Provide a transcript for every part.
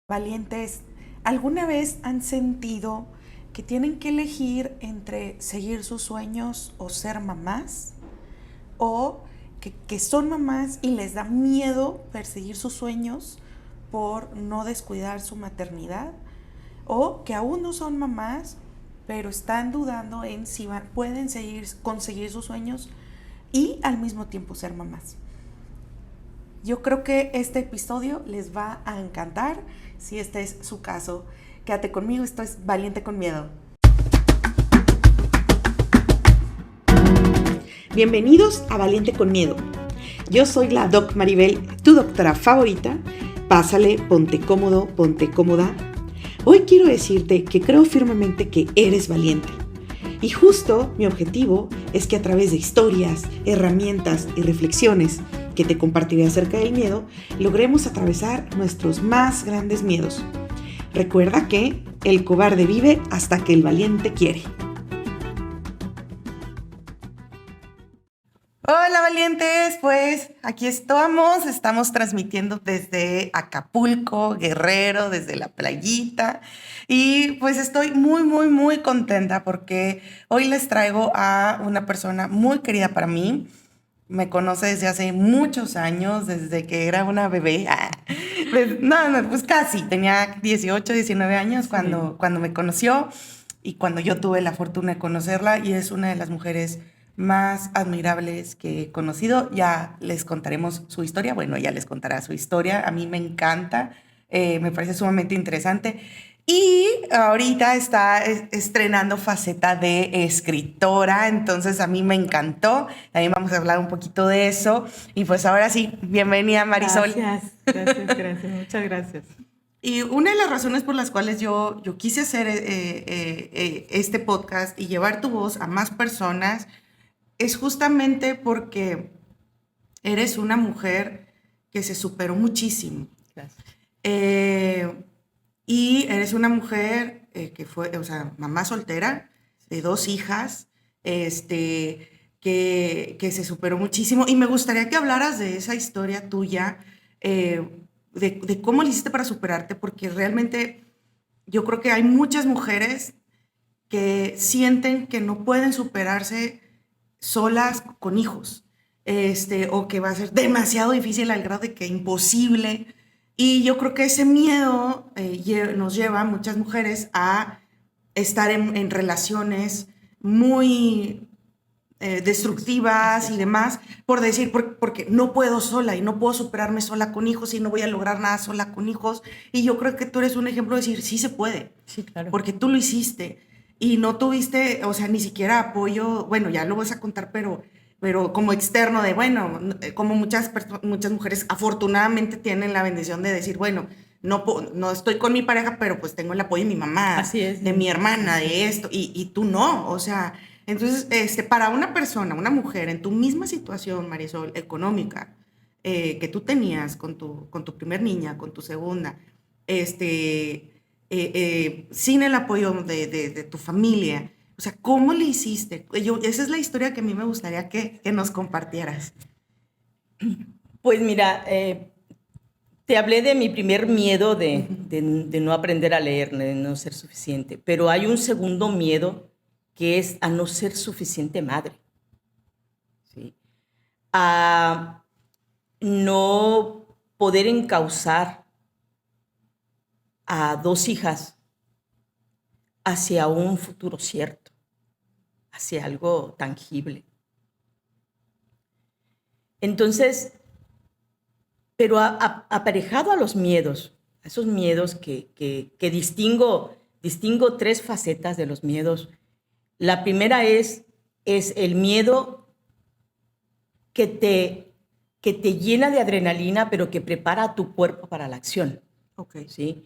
Valientes, ¿alguna vez han sentido que tienen que elegir entre seguir sus sueños o ser mamás? ¿O que son mamás y les da miedo perseguir sus sueños por no descuidar su maternidad? ¿O que aún no son mamás, pero están dudando en si pueden conseguir sus sueños y al mismo tiempo ser mamás? Yo creo que este episodio les va a encantar si este es su caso. Quédate conmigo, esto es Valiente con Miedo. Bienvenidos a Valiente con Miedo. Yo soy la Doc Maribel, tu doctora favorita. Pásale, ponte cómodo, ponte cómoda. Hoy quiero decirte que creo firmemente que eres valiente. Y justo mi objetivo es que a través de historias, herramientas y reflexiones que te compartiré acerca del miedo, logremos atravesar nuestros más grandes miedos. Recuerda que el cobarde vive hasta que el valiente quiere. Hola valientes, pues aquí estamos transmitiendo desde Acapulco, Guerrero, desde la playita y pues estoy muy contenta porque hoy les traigo a una persona muy querida para mí. Me conoce desde hace muchos años, desde que era una bebé. Pues casi, tenía 18, 19 años cuando me conoció y cuando yo tuve la fortuna de conocerla y es una de las mujeres más admirables que he conocido. Ya les contaremos su historia, bueno, ella les contará su historia, a mí me encanta, me parece sumamente interesante. Y ahorita está estrenando faceta de escritora, entonces a mí me encantó. También vamos a hablar un poquito de eso. Y pues ahora sí, bienvenida Marisol. Gracias, muchas gracias. Y una de las razones por las cuales yo quise hacer este podcast y llevar tu voz a más personas es justamente porque eres una mujer que se superó muchísimo. Gracias. Y eres una mujer que fue, o sea, mamá soltera de 2 hijas, que se superó muchísimo. Y me gustaría que hablaras de esa historia tuya, de cómo le hiciste para superarte, porque realmente yo creo que hay muchas mujeres que sienten que no pueden superarse solas con hijos, o que va a ser demasiado difícil al grado de que imposible. Y yo creo que ese miedo nos lleva a muchas mujeres a estar en relaciones muy destructivas y demás, por decir, porque no puedo sola y no puedo superarme sola con hijos y no voy a lograr nada sola con hijos. Y yo creo que tú eres un ejemplo de decir, sí se puede, Sí, claro. porque tú lo hiciste y no tuviste, o sea, ni siquiera apoyo, bueno, ya lo vas a contar, pero como externo de, bueno, como muchas mujeres afortunadamente tienen la bendición de decir, bueno, no estoy con mi pareja, pero pues tengo el apoyo de mi mamá, Así es. de mi hermana, de esto, y tú no, o sea, entonces, para una persona, una mujer en tu misma situación, Marisol, económica, que tú tenías con tu primer niña, con tu segunda, sin el apoyo de tu familia, o sea, ¿cómo le hiciste? Esa es la historia que a mí me gustaría que nos compartieras. Pues mira, te hablé de mi primer miedo de no aprender a leer, de no ser suficiente, pero hay un segundo miedo que es a no ser suficiente madre, ¿sí? A no poder encauzar a 2 hijas hacia un futuro cierto, hacia algo tangible. Entonces, pero aparejado a los miedos, a esos miedos que distingo 3 facetas de los miedos. La primera es el miedo que te llena de adrenalina, pero que prepara a tu cuerpo para la acción. Ok. ¿Sí?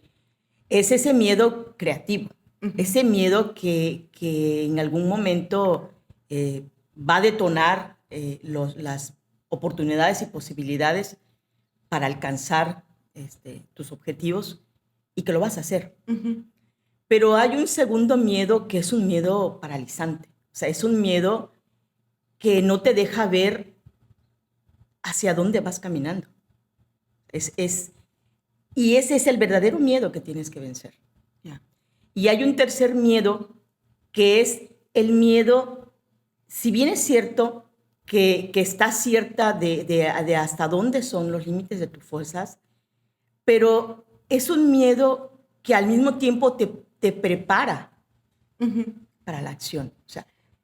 Es ese miedo creativo, ese miedo que en algún momento va a detonar las oportunidades y posibilidades para alcanzar tus objetivos y que lo vas a hacer. Pero hay un segundo miedo que es un miedo paralizante. O sea, es un miedo que no te deja ver hacia dónde vas caminando. Es Y ese es el verdadero miedo que tienes que vencer. Ya. Y hay un tercer miedo, que es el miedo, si bien es cierto que está cierta de hasta dónde son los límites de tus fuerzas, pero es un miedo que al mismo tiempo te prepara para la acción.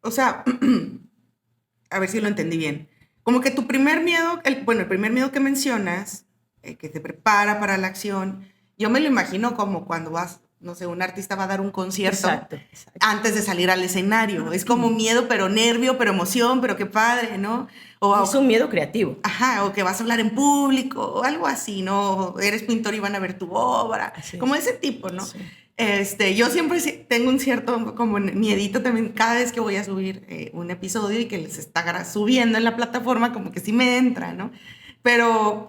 O sea, a ver si lo entendí bien. Como que tu primer miedo, el primer miedo que mencionas, que te prepara para la acción, yo me lo imagino como cuando vas, no sé, un artista va a dar un concierto Exacto. antes de salir al escenario. Es como miedo, pero nervio, pero emoción, pero qué padre, ¿no? Es un miedo creativo. Ajá, o que vas a hablar en público, o algo así, ¿no? Eres pintor y van a ver tu obra, como ese tipo, ¿no? Sí. Yo siempre tengo un cierto como miedito también cada vez que voy a subir un episodio y que les está subiendo en la plataforma, como que sí me entra, ¿no? Pero,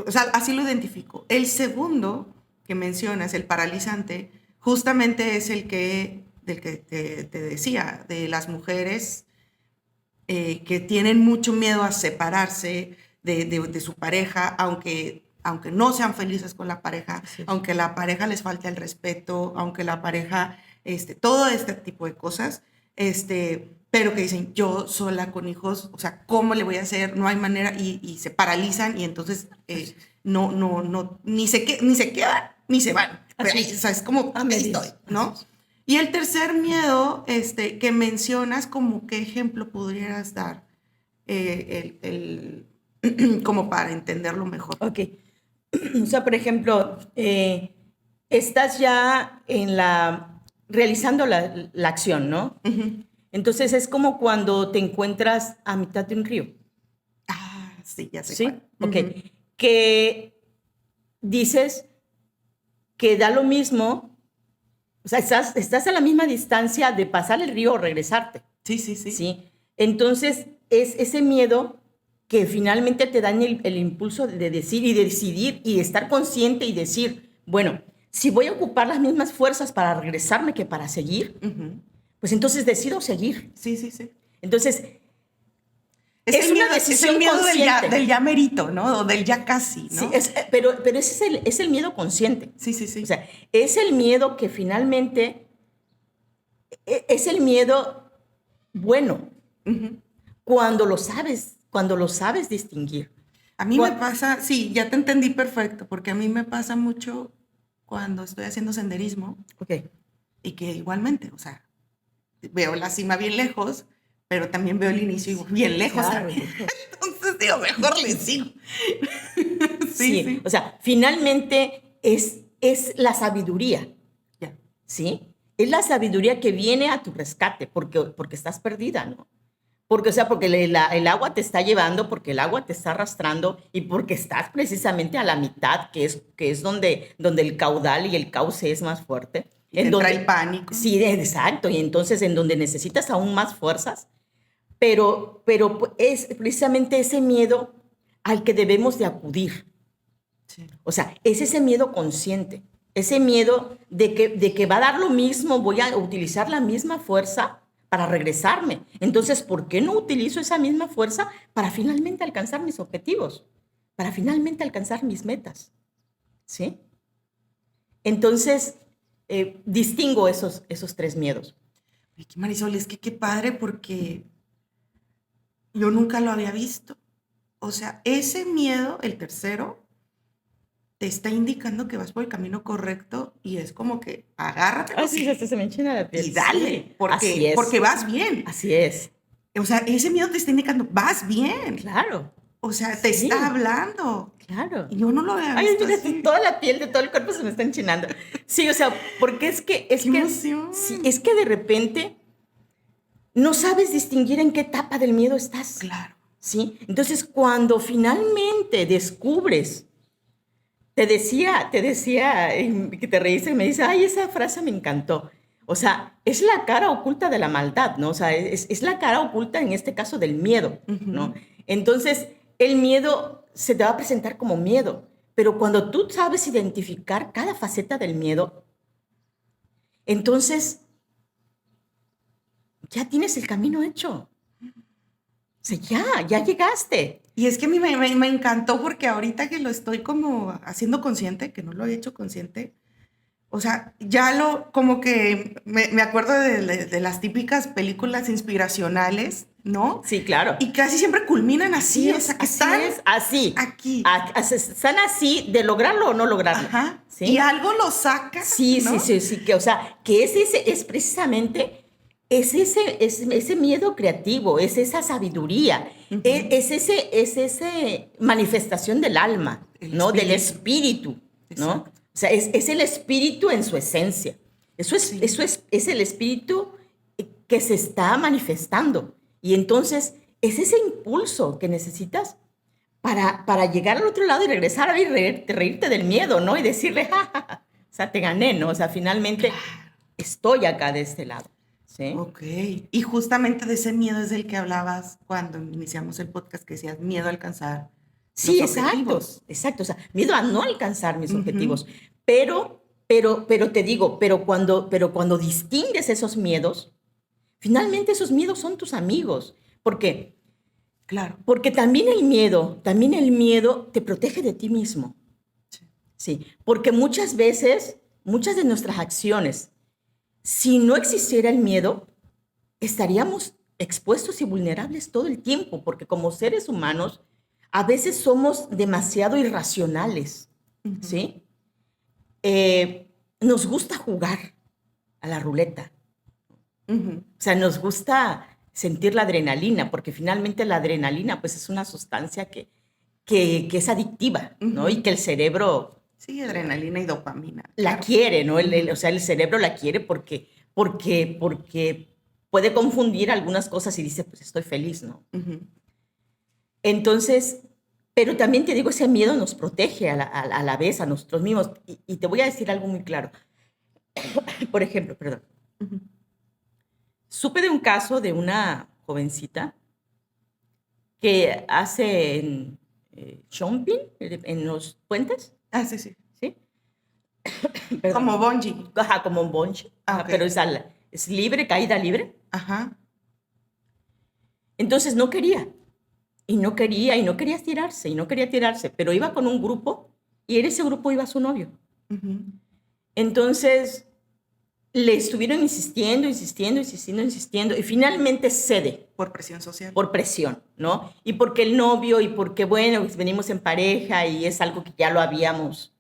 o sea, así lo identifico. El segundo que mencionas, el paralizante, justamente es del que te decía, de las mujeres que tienen mucho miedo a separarse de su pareja, aunque no sean felices con la pareja, aunque la pareja les falte el respeto, aunque la pareja, todo este tipo de cosas, pero que dicen, yo sola con hijos, o sea, ¿cómo le voy a hacer? No hay manera, y se paralizan y entonces no, ni se quedan, ni se van. Pero, o sea, es como, ahí estoy, ¿no? Y el tercer miedo que mencionas, como qué ejemplo podrías dar como para entenderlo mejor. Ok. O sea, por ejemplo, estás ya realizando la acción, ¿no? Entonces es como cuando te encuentras a mitad de un río. Ah, sí, ya sé. ¿Sí? Cuál. Ok. Que dices que da lo mismo. O sea, estás a la misma distancia de pasar el río o regresarte. Sí. ¿Sí? Entonces, es ese miedo que finalmente te dan el impulso de decir y de decidir y de estar consciente y decir, bueno, si voy a ocupar las mismas fuerzas para regresarme que para seguir, pues entonces decido seguir. Sí. Entonces, es una decisión consciente. del ya merito, ¿no? O del ya casi, ¿no? Sí, pero ese es el miedo consciente. Sí. O sea, es el miedo que finalmente es el miedo bueno, cuando lo sabes distinguir. A mí me pasa, sí, ya te entendí perfecto, porque a mí me pasa mucho cuando estoy haciendo senderismo. Ok. Y que igualmente, o sea, veo la cima bien lejos, pero también veo el inicio bien lejos. Claro. Entonces digo, mejor le sigo. Sí. O sea, finalmente es la sabiduría. Ya. ¿Sí? Es la sabiduría que viene a tu rescate porque estás perdida, ¿no? Porque el agua te está llevando, porque el agua te está arrastrando y porque estás precisamente a la mitad, que es donde el caudal y el cauce es más fuerte. Y entra el pánico. Sí, exacto. Y entonces en donde necesitas aún más fuerzas, pero es precisamente ese miedo al que debemos de acudir. Sí. O sea, es ese miedo consciente, ese miedo de que va a dar lo mismo, voy a utilizar la misma fuerza para regresarme. Entonces, ¿por qué no utilizo esa misma fuerza para finalmente alcanzar mis objetivos? Para finalmente alcanzar mis metas. ¿Sí? Entonces, distingo esos tres miedos. Marisol, es que qué padre porque yo nunca lo había visto. O sea, ese miedo, el tercero, te está indicando que vas por el camino correcto y es como que agárrate. Sí, hasta se me enchina la piel. Y dale, porque vas bien. Así es. O sea, ese miedo te está indicando, vas bien. Claro. O sea, te está hablando. Claro. Y yo no lo había visto. Ay, mira, toda la piel de todo el cuerpo se me está enchinando. Sí, o sea, porque ¡Qué emoción! Sí, es que de repente no sabes distinguir en qué etapa del miedo estás. Claro. ¿Sí? Entonces, cuando finalmente descubres, te decía que te reíste y me dice, ay, esa frase me encantó. O sea, es la cara oculta de la maldad, ¿no? O sea, es la cara oculta, en este caso, del miedo, ¿no? Entonces, el miedo se te va a presentar como miedo, pero cuando tú sabes identificar cada faceta del miedo, entonces ya tienes el camino hecho. O sea, ya llegaste. Y es que a mí me encantó porque ahorita que lo estoy como haciendo consciente, que no lo he hecho consciente, o sea, ya como que me acuerdo de las típicas películas inspiracionales, ¿no? Sí, claro. Y casi siempre culminan así, o sea, que así están es, así. aquí. Están así de lograrlo o no lograrlo. Ajá. ¿Sí? Y algo lo saca, Sí, ¿no? sí, que, o sea, que es precisamente, ese miedo creativo, es esa sabiduría, es ese manifestación del alma, El ¿no? Del espíritu. espíritu, ¿no? Exacto. O sea, es el espíritu en su esencia. Sí. Eso es el espíritu que se está manifestando. Y entonces, es ese impulso que necesitas para llegar al otro lado y regresar a reírte del miedo, ¿no? Y decirle, ja, ja, ja. O sea, te gané, ¿no? O sea, finalmente estoy acá de este lado, ¿sí? Ok. Y justamente de ese miedo es del que hablabas cuando iniciamos el podcast, que decías miedo a alcanzar Sí, los exacto, objetivos. exacto. O sea, miedo a no alcanzar mis Ujú. objetivos. Pero te digo, pero cuando distingues esos miedos, finalmente esos miedos son tus amigos. ¿Por qué? Claro. Porque también el miedo te protege de ti mismo. Sí. Sí, porque muchas veces, muchas de nuestras acciones, si no existiera el miedo, estaríamos expuestos y vulnerables todo el tiempo, porque como seres humanos, a veces somos demasiado irracionales, ¿sí? Nos gusta jugar a la ruleta. Ujú. O sea, nos gusta sentir la adrenalina, porque finalmente la adrenalina, pues, es una sustancia que es adictiva, ¿no? Y que el cerebro Sí, adrenalina y dopamina. la Claro. quiere, ¿no? O sea, el cerebro la quiere porque puede confundir algunas cosas y dice, pues estoy feliz, ¿no? Ujú. Entonces, pero también te digo, ese miedo nos protege a la vez a nosotros mismos. Y te voy a decir algo muy claro. Por ejemplo, perdón. Ujú. Supe de un caso de una jovencita que hace jumping en los puentes, Ah, sí, sí. ¿sí? Perdón. Como bungee. Ajá, como un bungee. Ah, Ajá, ok. pero es libre, caída libre. Ajá. Entonces no quería, y no quería tirarse, pero iba con un grupo y en ese grupo iba su novio. Ujú. Entonces le estuvieron insistiendo y finalmente cede Por presión social. por presión, ¿no? Y porque el novio y porque, bueno, pues venimos en pareja y es algo que ya lo habíamos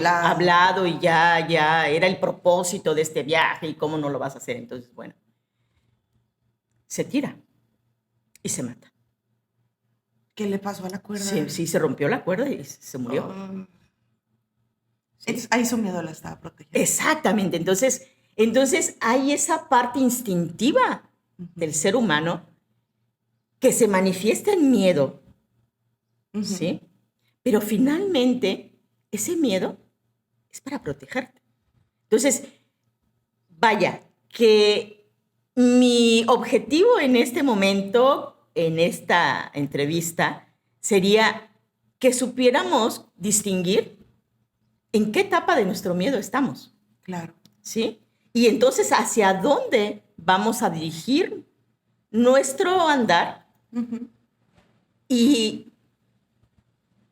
hablado y ya era el propósito de este viaje y cómo no lo vas a hacer. Entonces, bueno, se tira y se mata. ¿Qué le pasó a la cuerda? Sí, se rompió la cuerda y se murió. Oh. Sí. Entonces, ahí su miedo la estaba protegiendo. Exactamente. Entonces hay esa parte instintiva del ser humano que se manifiesta en miedo, ¿sí? Pero finalmente ese miedo es para protegerte. Entonces, vaya, que mi objetivo en este momento, en esta entrevista, sería que supiéramos distinguir en qué etapa de nuestro miedo estamos. Claro. ¿Sí? Y entonces, ¿hacia dónde vamos a dirigir nuestro andar? Y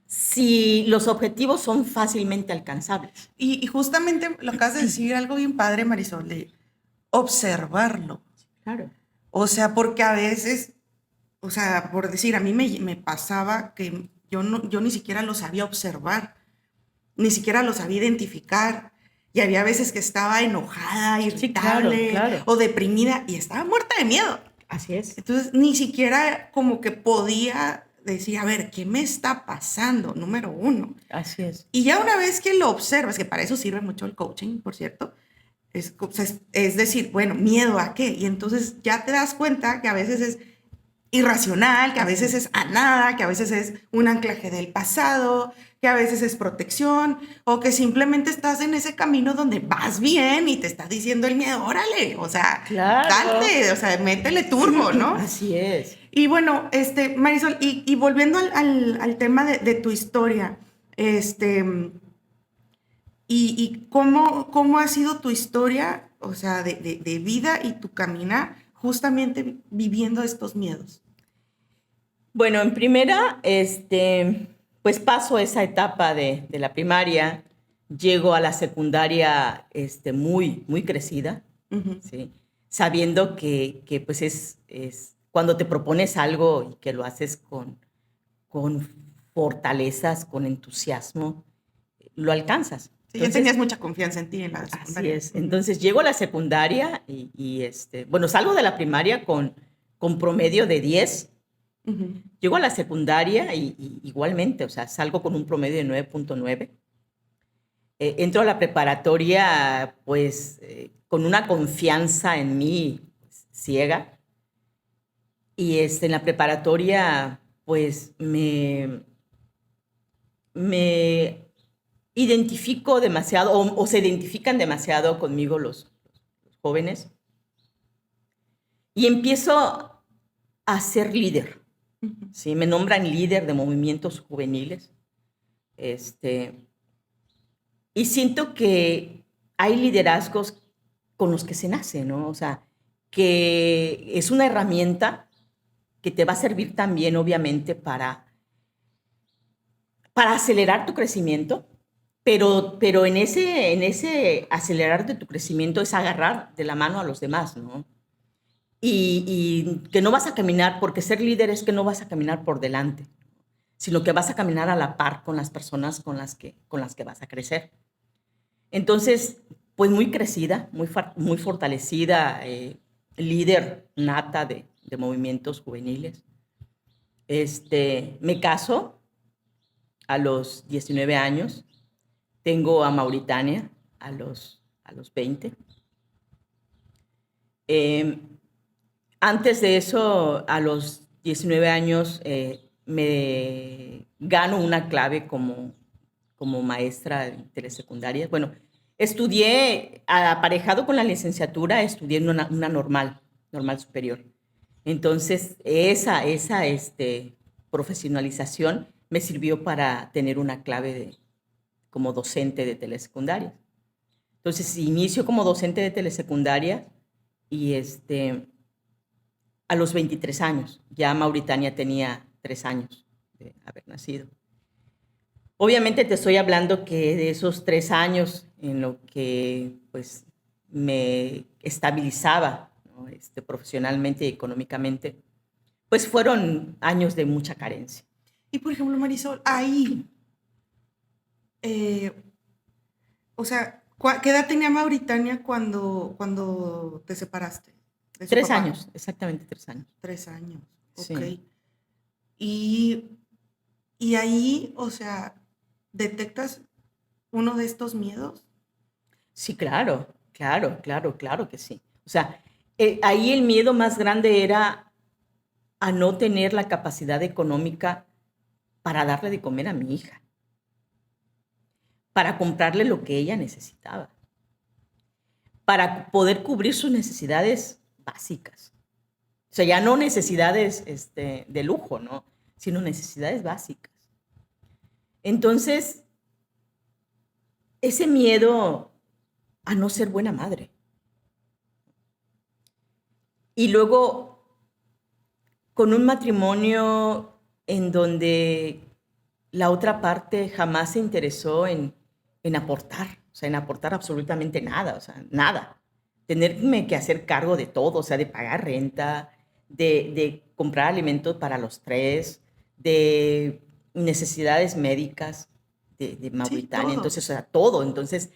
si los objetivos son fácilmente alcanzables. Y justamente lo acabas de decir algo bien padre, Marisol, de observarlo. Claro. O sea, porque a veces, o sea, por decir, a mí me pasaba que yo ni siquiera lo sabía observar, ni siquiera lo sabía identificar. Y había veces que estaba enojada, irritable, claro. o deprimida y estaba muerta de miedo. Así es. Entonces, ni siquiera como que podía decir, a ver, ¿qué me está pasando? Número uno. Así es. Y ya una vez que lo observas, que para eso sirve mucho el coaching, por cierto, es decir, bueno, ¿miedo a qué? Y entonces ya te das cuenta que a veces es irracional, que a veces es a nada, que a veces es un anclaje del pasado, que a veces es protección, o que simplemente estás en ese camino donde vas bien y te está diciendo el miedo, órale, o sea, claro. date, o sea, métele turbo, ¿no? Así es. Y bueno, Marisol, y volviendo al tema de tu historia, y cómo ha sido tu historia, o sea, de vida y tu caminar justamente viviendo estos miedos. Bueno, en primera, pues paso esa etapa de la primaria, llego a la secundaria muy, muy crecida, Ujú. ¿sí? Sabiendo que pues es cuando te propones algo y que lo haces con fortalezas, con entusiasmo, lo alcanzas. Sí, ya tenías Entonces, mucha confianza en ti en la así secundaria. es. Ujú. Entonces llego a la secundaria bueno, salgo de la primaria con promedio de 10. Ujú. Llego a la secundaria y igualmente, o sea, salgo con un promedio de 9.9. Entro a la preparatoria, pues, con una confianza en mí pues, ciega. Y en la preparatoria, pues, me identifico demasiado, o se identifican demasiado conmigo los jóvenes. Y empiezo a ser líder, Ujú. ¿sí? Me nombran líder de movimientos juveniles. Este, Y siento que hay liderazgos con los que se nace, ¿no? O sea, que es una herramienta que te va a servir también, obviamente, para acelerar tu crecimiento, pero en ese acelerar de tu crecimiento es agarrar de la mano a los demás, ¿no? Y que no vas a caminar, porque ser líder es que no vas a caminar por delante, sino que vas a caminar a la par con las personas con las que vas a crecer. Entonces, pues muy crecida, muy fortalecida, líder nata de movimientos juveniles. Me caso a los 19 años, tengo a Mauritania a los 20. Eh, Antes de eso, a los 19 años, me gano una clave como maestra de telesecundaria. Bueno, estudié, aparejado con la licenciatura, estudié en una normal superior. Entonces, esa profesionalización me sirvió para tener una clave como docente de telesecundaria. Entonces, inicio como docente de telesecundaria y a los 23 años. Ya Mauritania tenía 3 años de haber nacido. Obviamente te estoy hablando que de esos 3 años en lo que pues me estabilizaba, ¿no? Profesionalmente y económicamente, pues fueron años de mucha carencia. Y por ejemplo, Marisol, ahí, eh, o sea, ¿qué edad tenía Mauritania cuando te separaste de su 3 papá? años, exactamente 3 años. 3 años, ok. Sí, Y, y ahí, o sea, ¿detectas uno de estos miedos? sí, claro, claro, claro, claro que sí. O sea, ahí el miedo más grande era a no tener la capacidad económica para darle de comer a mi hija, para comprarle lo que ella necesitaba, para poder cubrir sus necesidades básicas. O sea, ya no necesidades de lujo, ¿no? Sino necesidades básicas. Entonces, ese miedo a no ser buena madre. Y luego, con un matrimonio en donde la otra parte jamás se interesó en aportar, o sea, en aportar absolutamente nada, o sea, nada. Tenerme que hacer cargo de todo, o sea, de pagar renta, de comprar alimentos para los tres, de necesidades médicas de Sí, Mauritania, todo. entonces, o sea, todo. Entonces,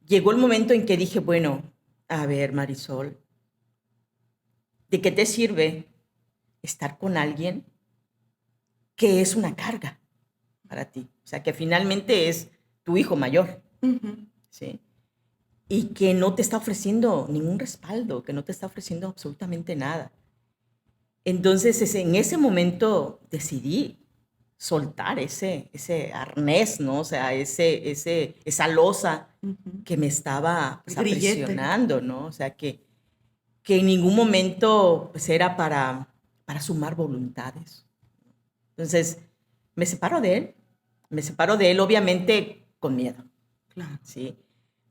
llegó el momento en que dije, bueno, a ver, Marisol, ¿de qué te sirve estar con alguien que es una carga para ti? O sea, que finalmente es tu hijo mayor, Ujú. ¿sí? Y que no te está ofreciendo ningún respaldo, que no te está ofreciendo absolutamente nada. Entonces, en ese momento decidí soltar ese arnés, ¿no? O sea, esa losa Ujú. que me estaba El pues, grillete. aprisionando, ¿no? O sea, que en ningún momento pues, era para sumar voluntades. Entonces, me separo de él, obviamente con miedo, Claro. ¿sí?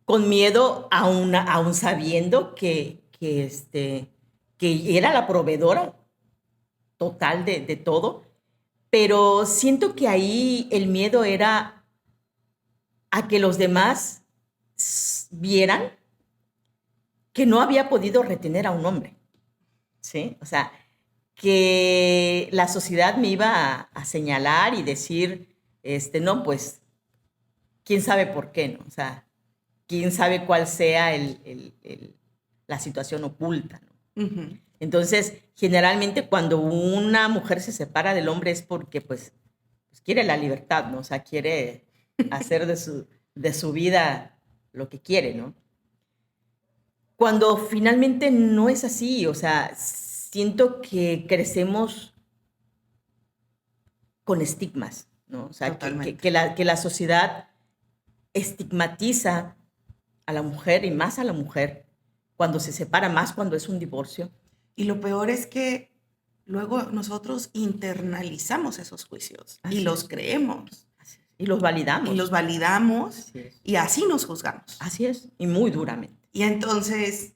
Con miedo aún sabiendo que era la proveedora total de todo, pero siento que ahí el miedo era a que los demás vieran que no había podido retener a un hombre, ¿sí? O sea, que la sociedad me iba a señalar y decir, no, pues, quién sabe por qué, ¿no? O sea, quién sabe cuál sea la situación oculta, ¿no? Ujú. Entonces, generalmente cuando una mujer se separa del hombre es porque, pues quiere la libertad, ¿no? O sea, quiere hacer de su vida lo que quiere, ¿no? Cuando finalmente no es así, o sea, siento que crecemos con estigmas, ¿no? O sea, Totalmente. que la sociedad estigmatiza a la mujer y más a la mujer cuando se separa, más cuando es un divorcio. Y lo peor es que luego nosotros internalizamos esos juicios y Así los es. creemos Así es. Y los y los validamos. validamos Así es. y así nos juzgamos. Así es. Y muy duramente. Y entonces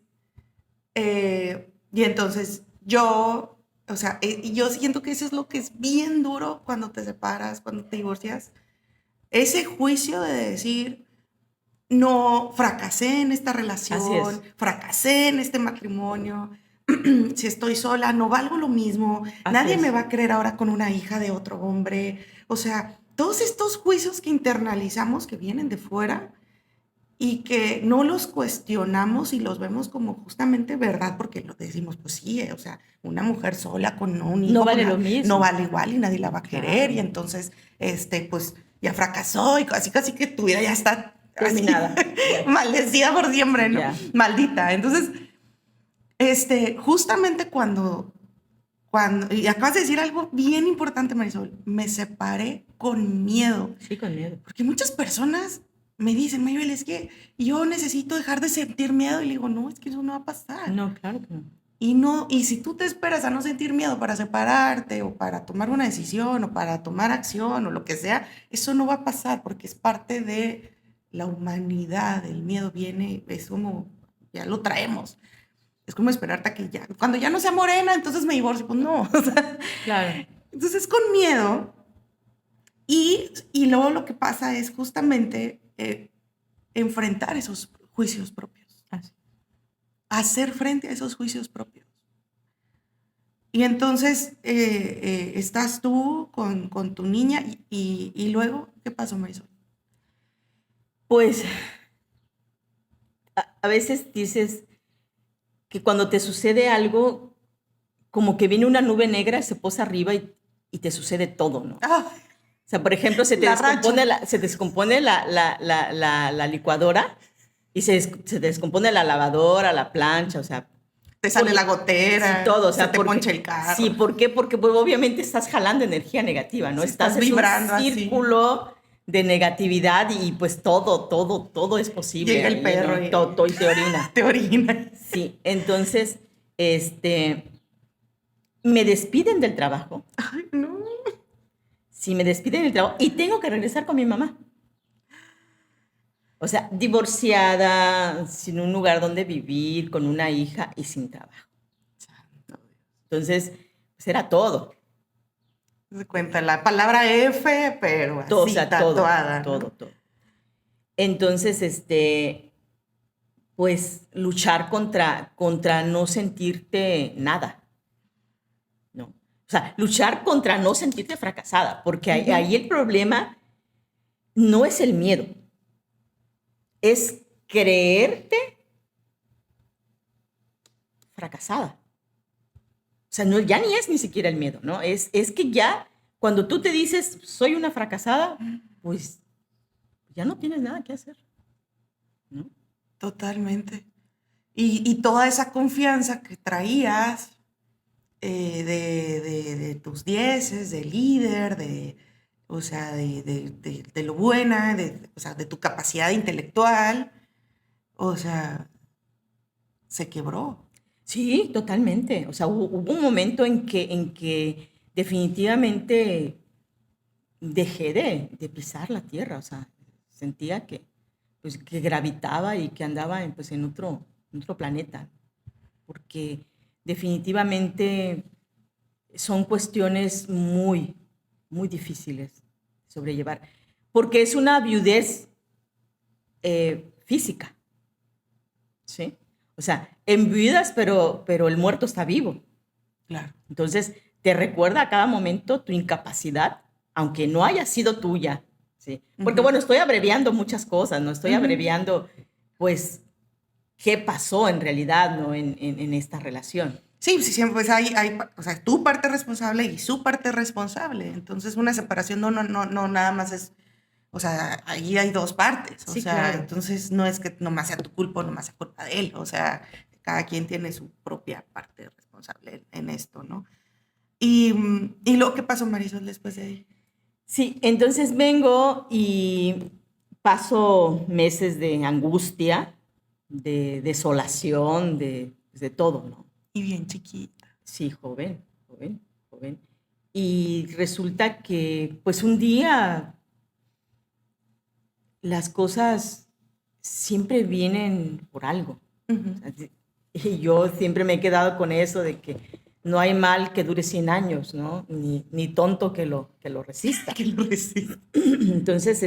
yo, o sea, yo siento que eso es lo que es bien duro cuando te separas, cuando te divorcias. Ese juicio de decir, no, fracasé en esta Así relación, es. fracasé en este matrimonio, si estoy sola, no valgo lo mismo, Así nadie me es. va a querer ahora con una hija de otro hombre. O sea, todos estos juicios que internalizamos que vienen de fuera y que no los cuestionamos y los vemos como justamente verdad, porque lo decimos, pues sí, o sea, una mujer sola con un No hijo vale lo no mismo. vale igual y nadie la va a querer, y Claro. entonces, pues ya fracasó y casi casi que tu vida ya está así, Terminada. Ya. maldecida por siempre, ¿no? Ya. Maldita. Entonces, justamente y acabas de decir algo bien importante, Marisol, me separé con miedo. Sí, con miedo. Porque muchas personas me dicen, Maribel, es que yo necesito dejar de sentir miedo. Y le digo, no, es que eso no va a pasar. No, claro que no. Y si tú te esperas a no sentir miedo para separarte o para tomar una decisión o para tomar acción o lo que sea, eso no va a pasar porque es parte de la humanidad. El miedo viene, es como, ya lo traemos. Es como esperarte a que ya, cuando ya no sea morena, entonces me divorcio. Pues no. O sea, Claro. entonces con miedo. Y luego lo que pasa es justamente enfrentar esos juicios propios, Así. hacer frente a esos juicios propios. Y entonces estás tú con tu niña y luego, ¿qué pasó, Marisol? Pues a veces dices que cuando te sucede algo, como que viene una nube negra, se posa arriba y te sucede todo, ¿no? Ah, O sea, por ejemplo, la racha. se descompone la licuadora y se descompone la lavadora, la plancha, o sea, Te sale la sí, gotera, todo, o se sea, te poncha el carro. sí, ¿por qué? Porque pues, obviamente estás jalando energía negativa, ¿no? Si Estás estás en un vibrando así, círculo de negatividad y pues todo es posible llega el ahí, perro ¿no? y Todo y te orina. te orina. Sí, entonces, me despiden del trabajo. Ay, no. Sí, me despiden del trabajo y tengo que regresar con mi mamá. O sea, divorciada, sin un lugar donde vivir, con una hija y sin trabajo. Entonces, pues era todo. Se cuenta la palabra F, pero Todo, o así sea, tatuada, ¿no? todo. Entonces, pues luchar contra no sentirte nada, ¿no? O sea, luchar contra no sentirte fracasada, porque ahí el problema no es el miedo, es creerte fracasada. O sea, no, ya ni es ni siquiera el miedo, ¿no? Es que ya cuando tú te dices, soy una fracasada, pues ya no tienes nada que hacer, ¿no? Totalmente. Y toda esa confianza que traías de tus dieces, de líder, o sea, de lo buena, o sea, de tu capacidad intelectual, o sea, se quebró. Sí, totalmente. O sea, hubo un momento en que definitivamente dejé de pisar la tierra. O sea, sentía pues, que gravitaba y que andaba pues, en otro planeta. Porque definitivamente son cuestiones muy, muy difíciles de sobrellevar, porque es una viudez física, ¿sí? O sea, enviudas, pero el muerto está vivo. Claro. Entonces, te recuerda a cada momento tu incapacidad, aunque no haya sido tuya, ¿sí? Porque, bueno, estoy abreviando muchas cosas, ¿no? Estoy abreviando, pues, qué pasó en realidad, ¿no? En esta relación. Sí, sí, siempre pues o sea, tu parte responsable y su parte responsable. Entonces, una separación no nada más es, o sea, ahí hay dos partes. O Sí, sea, claro. entonces no es que nomás sea tu culpa o nomás sea culpa de él. O sea, cada quien tiene su propia parte responsable en esto, ¿no? Y luego, ¿qué pasó, Marisol, después de ahí? Sí, entonces vengo y paso meses de angustia, de desolación, de todo, ¿no? Y bien chiquita. Sí, joven, joven, joven. Y resulta que, pues un día las cosas siempre vienen por algo. Ujú. O sea, y yo siempre me he quedado con eso de que no hay mal que dure 100 años, ¿no? Ni tonto que lo resista. Que lo resiste. Entonces,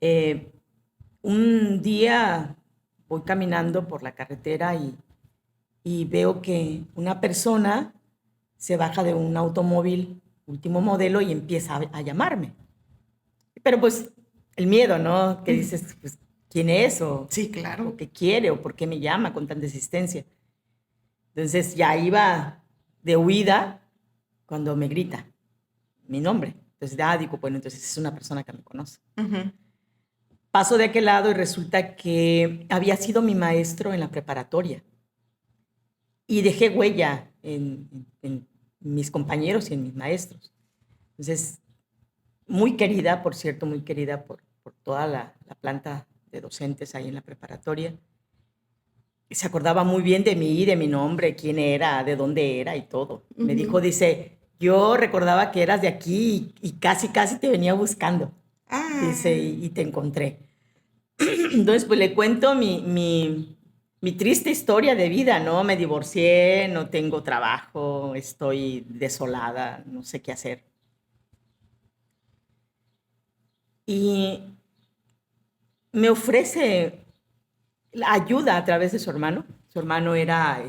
eh, un día voy caminando por la carretera y veo que una persona se baja de un automóvil último modelo y empieza a llamarme. Pero pues el miedo, ¿no? Que dices, pues, ¿quién es? Sí, O claro. qué quiere, o por qué me llama con tanta insistencia. Entonces ya iba de huida cuando me grita mi nombre. Entonces, digo, bueno, entonces es una persona que me conoce. Ujú. Paso de aquel lado y resulta que había sido mi maestro en la preparatoria. Y dejé huella en mis compañeros y en mis maestros. Entonces, muy querida, por cierto, muy querida por toda la planta de docentes ahí en la preparatoria. Y se acordaba muy bien de mí, de mi nombre, quién era, de dónde era y todo. Me dijo, Ujú. dice, yo recordaba que eras de aquí y casi, casi te venía buscando. Dice, Ah. y te encontré. Entonces, pues le cuento mi triste historia de vida, ¿no? Me divorcié, no tengo trabajo, estoy desolada, no sé qué hacer. Y me ofrece la ayuda a través de su hermano. Su hermano era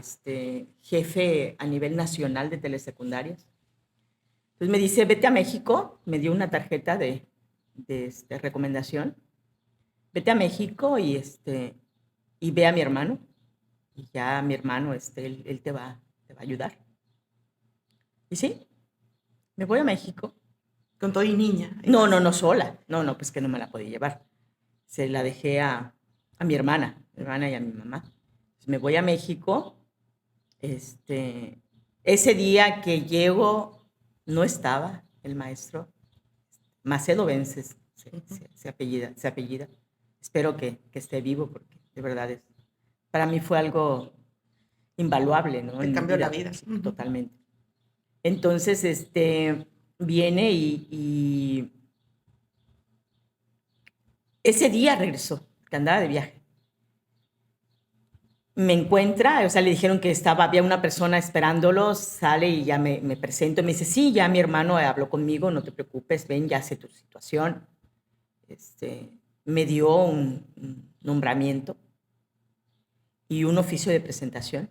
jefe a nivel nacional de telesecundarias. Entonces me dice, vete a México, me dio una tarjeta de recomendación. Vete a México y ve a mi hermano. Y ya mi hermano, él te va a ayudar. Y sí, me voy a México. Con todo y niña. No, Ibas. no, no sola. No, no, pues que no me la podía llevar. Se la dejé a mi hermana y a mi mamá. Entonces, me voy a México. Ese día que llego, no estaba el maestro. Macedo Vences Ujú. se apellida. Espero que esté vivo porque de verdad para mí fue algo invaluable, ¿no? Te En mi cambió la vida, vida. sí, Ujú. totalmente. Entonces, viene y ese día regresó, que andaba de viaje. Me encuentra, o sea, le dijeron que había una persona esperándolo, sale y ya me presento. Me dice, sí, ya mi hermano habló conmigo, no te preocupes, ven, ya sé tu situación. Me dio un nombramiento y un oficio de presentación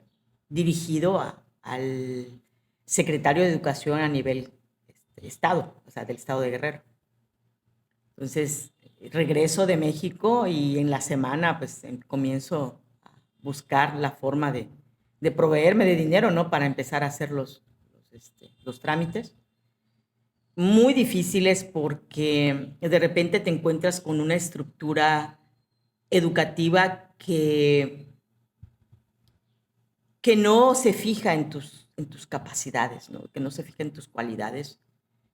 dirigido al secretario de Educación a nivel estado, o sea, del estado de Guerrero. Entonces, regreso de México y en la semana, pues, comienzo a buscar la forma de proveerme de dinero, ¿no? Para empezar a hacer los trámites. Muy difíciles porque de repente te encuentras con una estructura educativa que no se fija en tus capacidades, ¿no? Que no se fija en tus cualidades,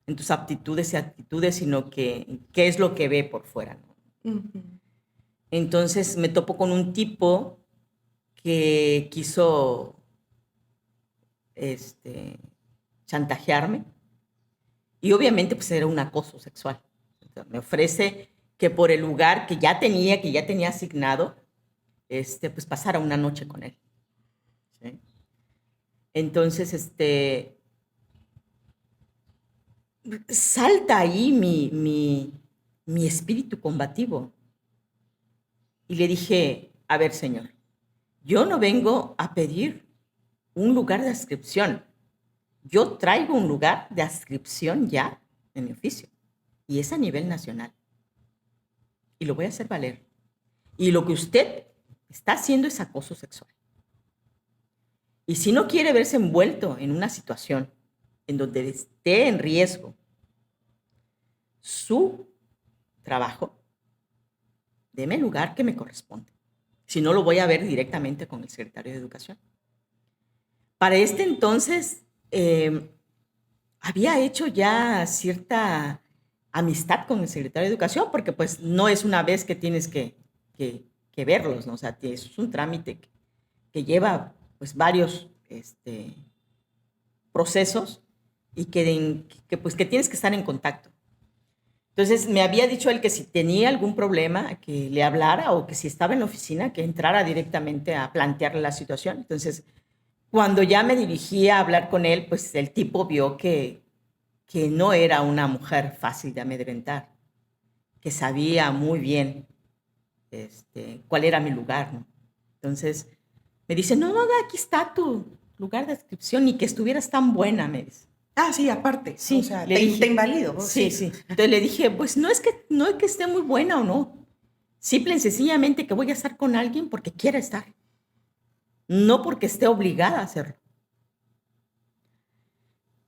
en tus aptitudes y actitudes, sino que qué es lo que ve por fuera, ¿no? Ujú. Entonces me topo con un tipo que quiso este, chantajearme y obviamente pues era un acoso sexual. Entonces, me ofrece que por el lugar que ya tenía asignado, pues pasara una noche con él. ¿Sí? Entonces, salta ahí mi espíritu combativo. Y le dije, a ver, señor, yo no vengo a pedir un lugar de adscripción. Yo traigo un lugar de adscripción ya en mi oficio. Y es a nivel nacional. Y lo voy a hacer valer. Y lo que usted está haciendo es acoso sexual. Y si no quiere verse envuelto en una situación en donde esté en riesgo su trabajo, deme el lugar que me corresponde. Si no, lo voy a ver directamente con el secretario de Educación. Para este entonces, había hecho ya cierta amistad con el secretario de Educación, porque pues no es una vez que tienes que verlos, ¿no? O sea, es un trámite que lleva pues varios procesos y pues que tienes que estar en contacto. Entonces me había dicho él que si tenía algún problema, que le hablara, o que si estaba en la oficina, que entrara directamente a plantearle la situación. Entonces, cuando ya me dirigí a hablar con él, pues el tipo vio que no era una mujer fácil de amedrentar, que sabía muy bien cuál era mi lugar, ¿no? Entonces me dice, no, aquí está tu lugar de adscripción, y que estuvieras tan buena, me dice. Ah, sí, aparte. Sí, O sea, le te dije, invalido. sí, sí. Entonces le dije, pues no es que esté muy buena o no. Simple y sencillamente que voy a estar con alguien porque quiera estar, no porque esté obligada a hacerlo.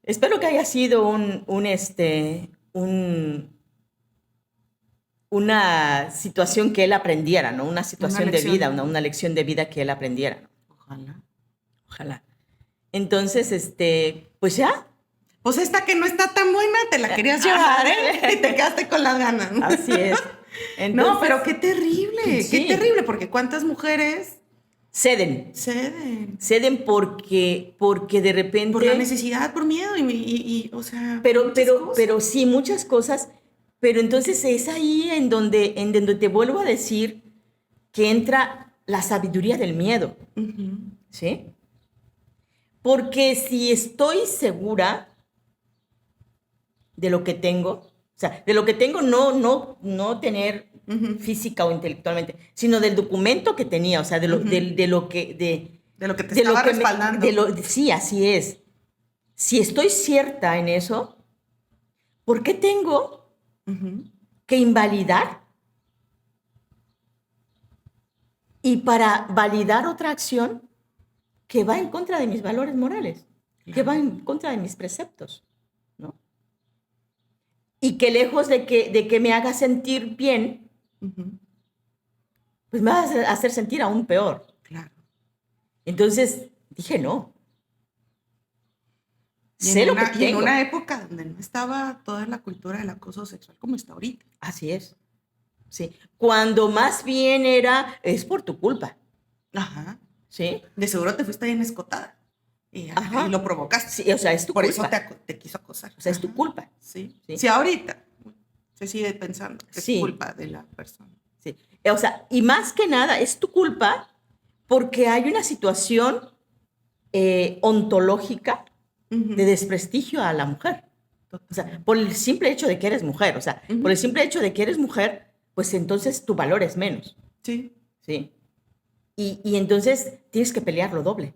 Espero que haya sido una situación que él aprendiera, ¿no? Una situación de vida, una lección de vida que él aprendiera, ¿no? Ojalá. Ojalá. Entonces, pues ya. Pues esta que no está tan buena, te la querías llevar, ¿eh? Y te quedaste con las ganas. Así es. Entonces, no, pero qué terrible, sí. qué terrible, porque ¿cuántas mujeres ceden? Ceden porque de repente... Por la necesidad, por miedo y o sea... Pero sí, muchas cosas. Pero entonces es ahí en donde te vuelvo a decir que entra la sabiduría del miedo. ¿Sí? Porque si estoy segura de lo que tengo, o sea, de lo que tengo, no tener física o intelectualmente, sino del documento que tenía, o sea, de lo que te estaba respaldando. Sí, así es. Si estoy cierta en eso, ¿por qué tengo que invalidar? Y para validar otra acción que va en contra de mis valores morales, que va en contra de mis preceptos, ¿no? Y que lejos de que me haga sentir bien, pues me va a hacer sentir aún peor. Claro. Entonces dije, no. Y en una época donde no estaba toda la cultura del acoso sexual como está ahorita. Así es. Sí. Cuando más bien es por tu culpa. Ajá. ¿Sí? De seguro te fuiste bien escotada. Y lo provocaste. Sí, o sea, es tu culpa. Por eso te quiso acosar. O sea, es tu culpa. Sí. Sí, ahorita se sigue pensando que es culpa de la persona. Sí. O sea, y más que nada es tu culpa porque hay una situación ontológica de desprestigio a la mujer. O sea, por el simple hecho de que eres mujer. O sea, por el simple hecho de que eres mujer, pues entonces tu valor es menos. Sí. Sí. Y entonces tienes que pelearlo doble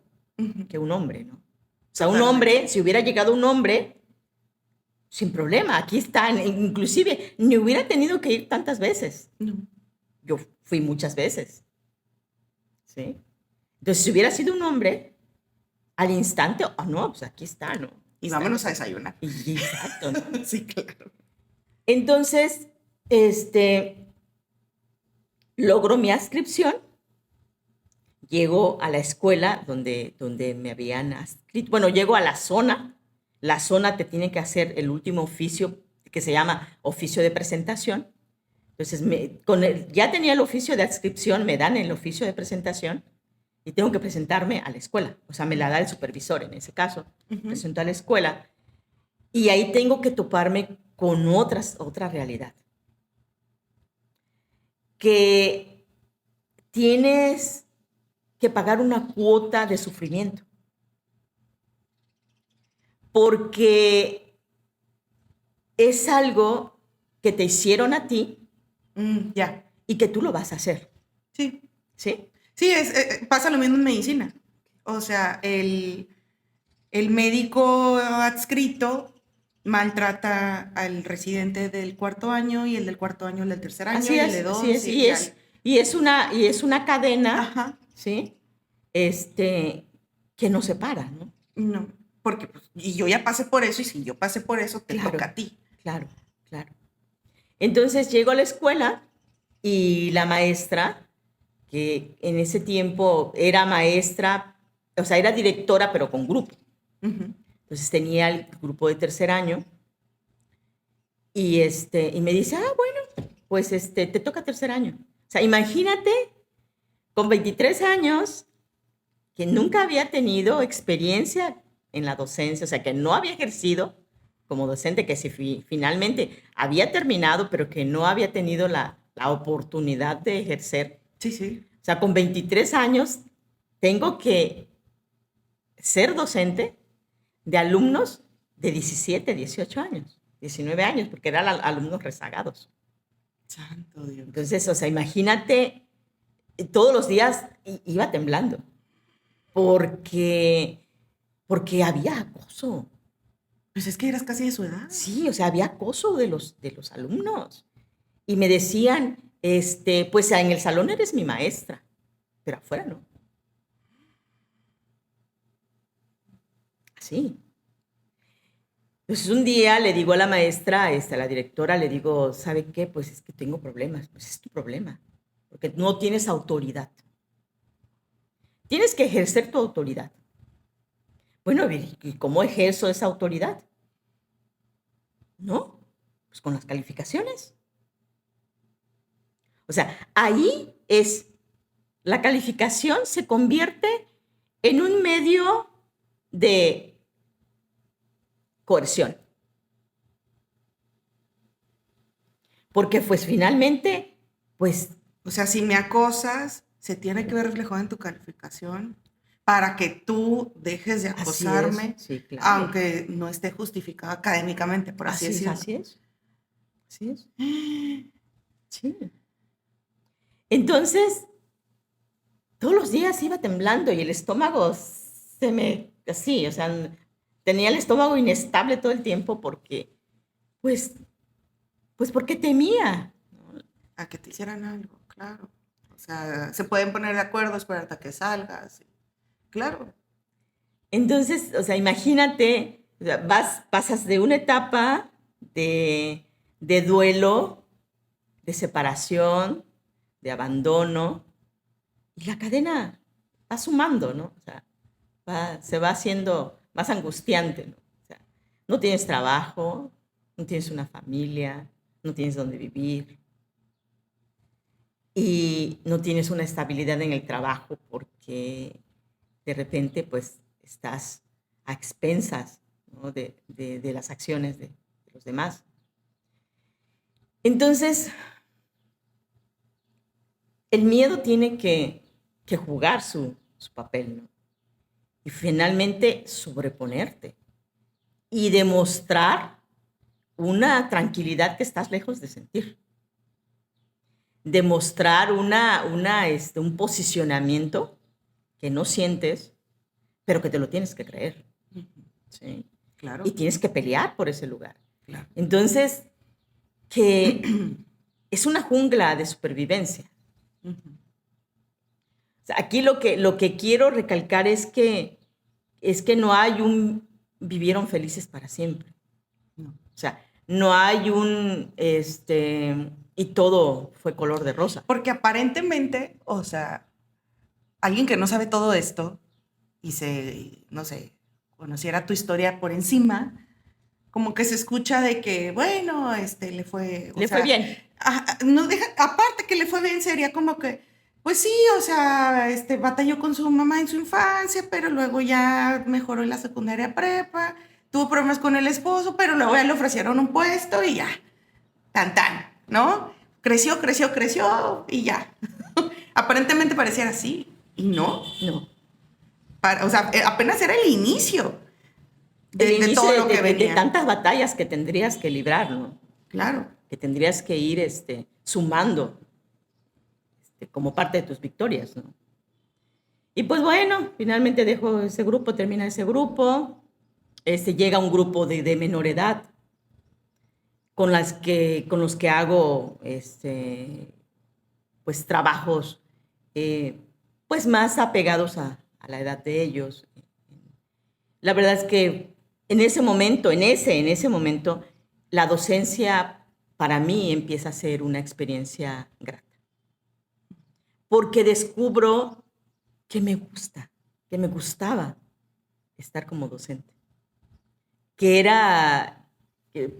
que un hombre, ¿no? O sea, un hombre, si hubiera llegado un hombre, sin problema, aquí están. Inclusive, ni hubiera tenido que ir tantas veces. No. Yo fui muchas veces. ¿Sí? Entonces, si hubiera sido un hombre, al instante, no, pues aquí está, ¿no? Y vámonos a desayunar. Exacto, ¿no? Sí, claro. Entonces, logro mi adscripción, llego a la escuela donde me habían adscrito. Bueno, llego a la zona te tiene que hacer el último oficio que se llama oficio de presentación. Entonces, ya tenía el oficio de adscripción, me dan el oficio de presentación y tengo que presentarme a la escuela. O sea, me la da el supervisor en ese caso. Presento a la escuela y ahí tengo que toparme con otra realidad. Que tienes que pagar una cuota de sufrimiento. porque es algo que te hicieron a ti Ya. y que tú lo vas a hacer. Sí. ¿Sí? Sí, pasa lo mismo en medicina. O sea, el médico adscrito maltrata al residente del cuarto año y el del cuarto año, el del tercer año y el de Así dos. es. Y es una cadena, Ajá. ¿sí? Que nos separa, ¿no? No, porque pues, y yo ya pasé por eso y si yo pasé por eso, te Claro, toca a ti. claro, claro. Entonces llego a la escuela y la maestra, que en ese tiempo era maestra, o sea, era directora, pero con grupo. Ujú. Entonces tenía el grupo de tercer año y me dice, bueno, pues te toca tercer año. O sea, imagínate, con 23 años, que nunca había tenido experiencia en la docencia, o sea, que no había ejercido como docente, que finalmente había terminado, pero que no había tenido la oportunidad de ejercer. Sí, sí. O sea, con 23 años tengo que ser docente de alumnos de 17, 18 años, 19 años, porque eran alumnos rezagados. Santo Dios. Entonces, o sea, imagínate, todos los días iba temblando, porque había acoso. Pues es que eras casi de su edad. Sí, o sea, había acoso de los alumnos. Y me decían, pues en el salón eres mi maestra, pero afuera no. Así. Entonces un día le digo a la maestra, a la directora, le digo, ¿sabe qué? Pues es que tengo problemas. Pues es tu problema, porque no tienes autoridad. Tienes que ejercer tu autoridad. Bueno, ¿y cómo ejerzo esa autoridad? ¿No? Pues con las calificaciones. O sea, ahí la calificación se convierte en un medio de coerción. Porque pues finalmente, pues... O sea, si me acosas, se tiene que ver reflejado en tu calificación para que tú dejes de acosarme, sí, claro. aunque no esté justificado académicamente, por así decirlo. Así es. Sí. Entonces, todos los días iba temblando y el estómago así, o sea, tenía el estómago inestable todo el tiempo porque, pues porque temía. A que te hicieran algo, claro. O sea, se pueden poner de acuerdo, esperar a que salgas. Claro. Entonces, o sea, imagínate, o sea, pasas de una etapa de duelo, de separación, de abandono, y la cadena va sumando, ¿no? O sea, se va haciendo más angustiante, ¿no? O sea, no tienes trabajo, no tienes una familia, no tienes dónde vivir, y no tienes una estabilidad en el trabajo porque de repente pues estás a expensas, ¿no? de las acciones de los demás. Entonces, el miedo tiene que jugar su papel, ¿no? Y finalmente sobreponerte y demostrar una tranquilidad que estás lejos de sentir. Demostrar un posicionamiento que no sientes, pero que te lo tienes que creer. ¿Sí? Claro. Y tienes que pelear por ese lugar. Claro. Entonces, que es una jungla de supervivencia. Uh-huh. O sea, aquí lo que quiero recalcar es que no hay vivieron felices para siempre. No. O sea, no hay y todo fue color de rosa. Porque aparentemente, o sea, alguien que no sabe todo esto y no sé, conociera tu historia por encima, como que se escucha de que, bueno, le fue... Le fue bien. Aparte que le fue bien, sería como que, pues sí, o sea, batalló con su mamá en su infancia, pero luego ya mejoró en la secundaria prepa, tuvo problemas con el esposo, pero luego ya le ofrecieron un puesto y ya, tan, ¿no? Creció y ya. Aparentemente pareciera así, y no. No. O sea, apenas era el inicio. de todo lo que de venía. tantas batallas que tendrías que librar, ¿no? Claro. Que tendrías que ir sumando como parte de tus victorias, ¿no? Y pues bueno, finalmente dejo ese grupo, termina ese grupo, llega un grupo de menor edad con los que hago pues trabajos pues más apegados a la edad de ellos. La verdad es que en ese momento, en ese momento, la docencia para mí empieza a ser una experiencia grata. Porque descubro que me gusta, que me gustaba estar como docente. Que era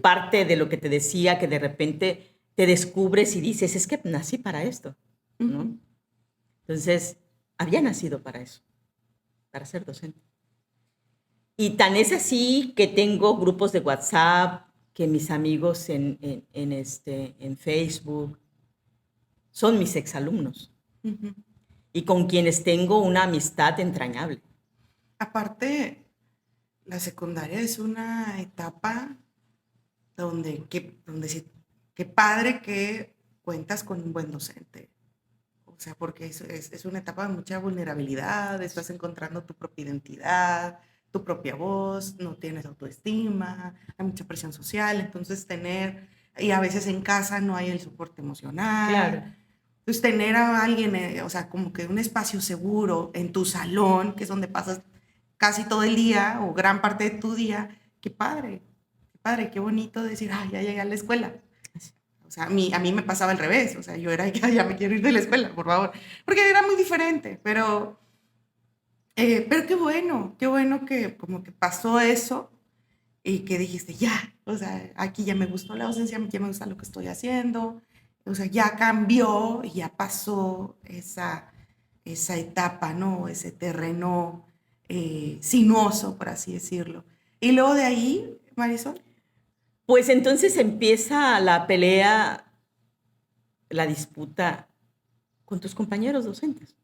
parte de lo que te decía, que de repente te descubres y dices, es que nací para esto, ¿no? Ujú. Entonces, había nacido para eso, para ser docente. Y tan es así que tengo grupos de WhatsApp, que mis amigos en Facebook son mis exalumnos Ujú. y con quienes tengo una amistad entrañable. Aparte, la secundaria es una etapa donde sí, qué padre que cuentas con un buen docente. O sea, porque es una etapa de mucha vulnerabilidad, estás encontrando tu propia identidad, tu propia voz, no tienes autoestima, hay mucha presión social, entonces y a veces en casa no hay el soporte Claro. emocional. Entonces tener a alguien, o sea, como que un espacio seguro en tu salón, que es donde pasas casi todo el día o gran parte de tu día, qué padre, qué bonito decir, ah, ya llegué a la escuela. O sea, a mí me pasaba al revés, o sea, yo era, ya me quiero ir de la escuela, por favor, porque era muy diferente, pero qué bueno que como que pasó eso y que dijiste, ya, o sea, aquí ya me gustó la docencia, ya me gusta lo que estoy haciendo, o sea, ya cambió y ya pasó esa etapa, ¿no? Ese terreno sinuoso, por así decirlo. Y luego de ahí, Marisol. Pues entonces empieza la pelea, la disputa con tus compañeros docentes.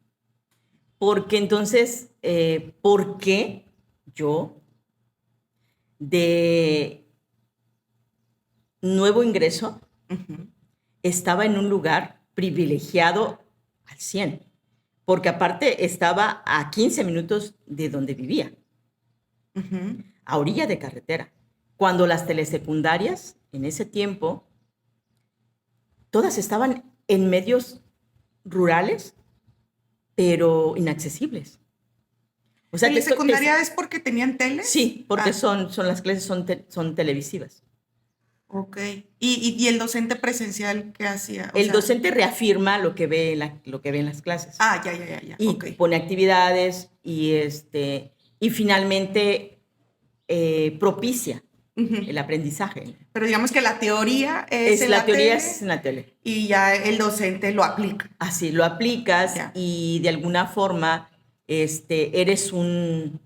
Porque entonces, ¿por qué yo de nuevo ingreso Uh-huh. estaba en un lugar privilegiado al 100? Porque aparte estaba a 15 minutos de donde vivía, Uh-huh. a orilla de carretera. Cuando las telesecundarias, en ese tiempo, todas estaban en medios rurales, pero inaccesibles. O sea, ¿Telesecundaria es porque tenían teles? sí, porque Ah, son las clases son televisivas. ok. ¿Y el docente presencial qué hacía? O El sea, docente reafirma lo que ve en las clases ya, y ok. pone actividades y finalmente propicia Ujú. el aprendizaje. Pero digamos que la teoría es en La la teoría es tele en la tele. y ya el docente lo aplica. Así lo aplicas Ya. y de alguna forma eres un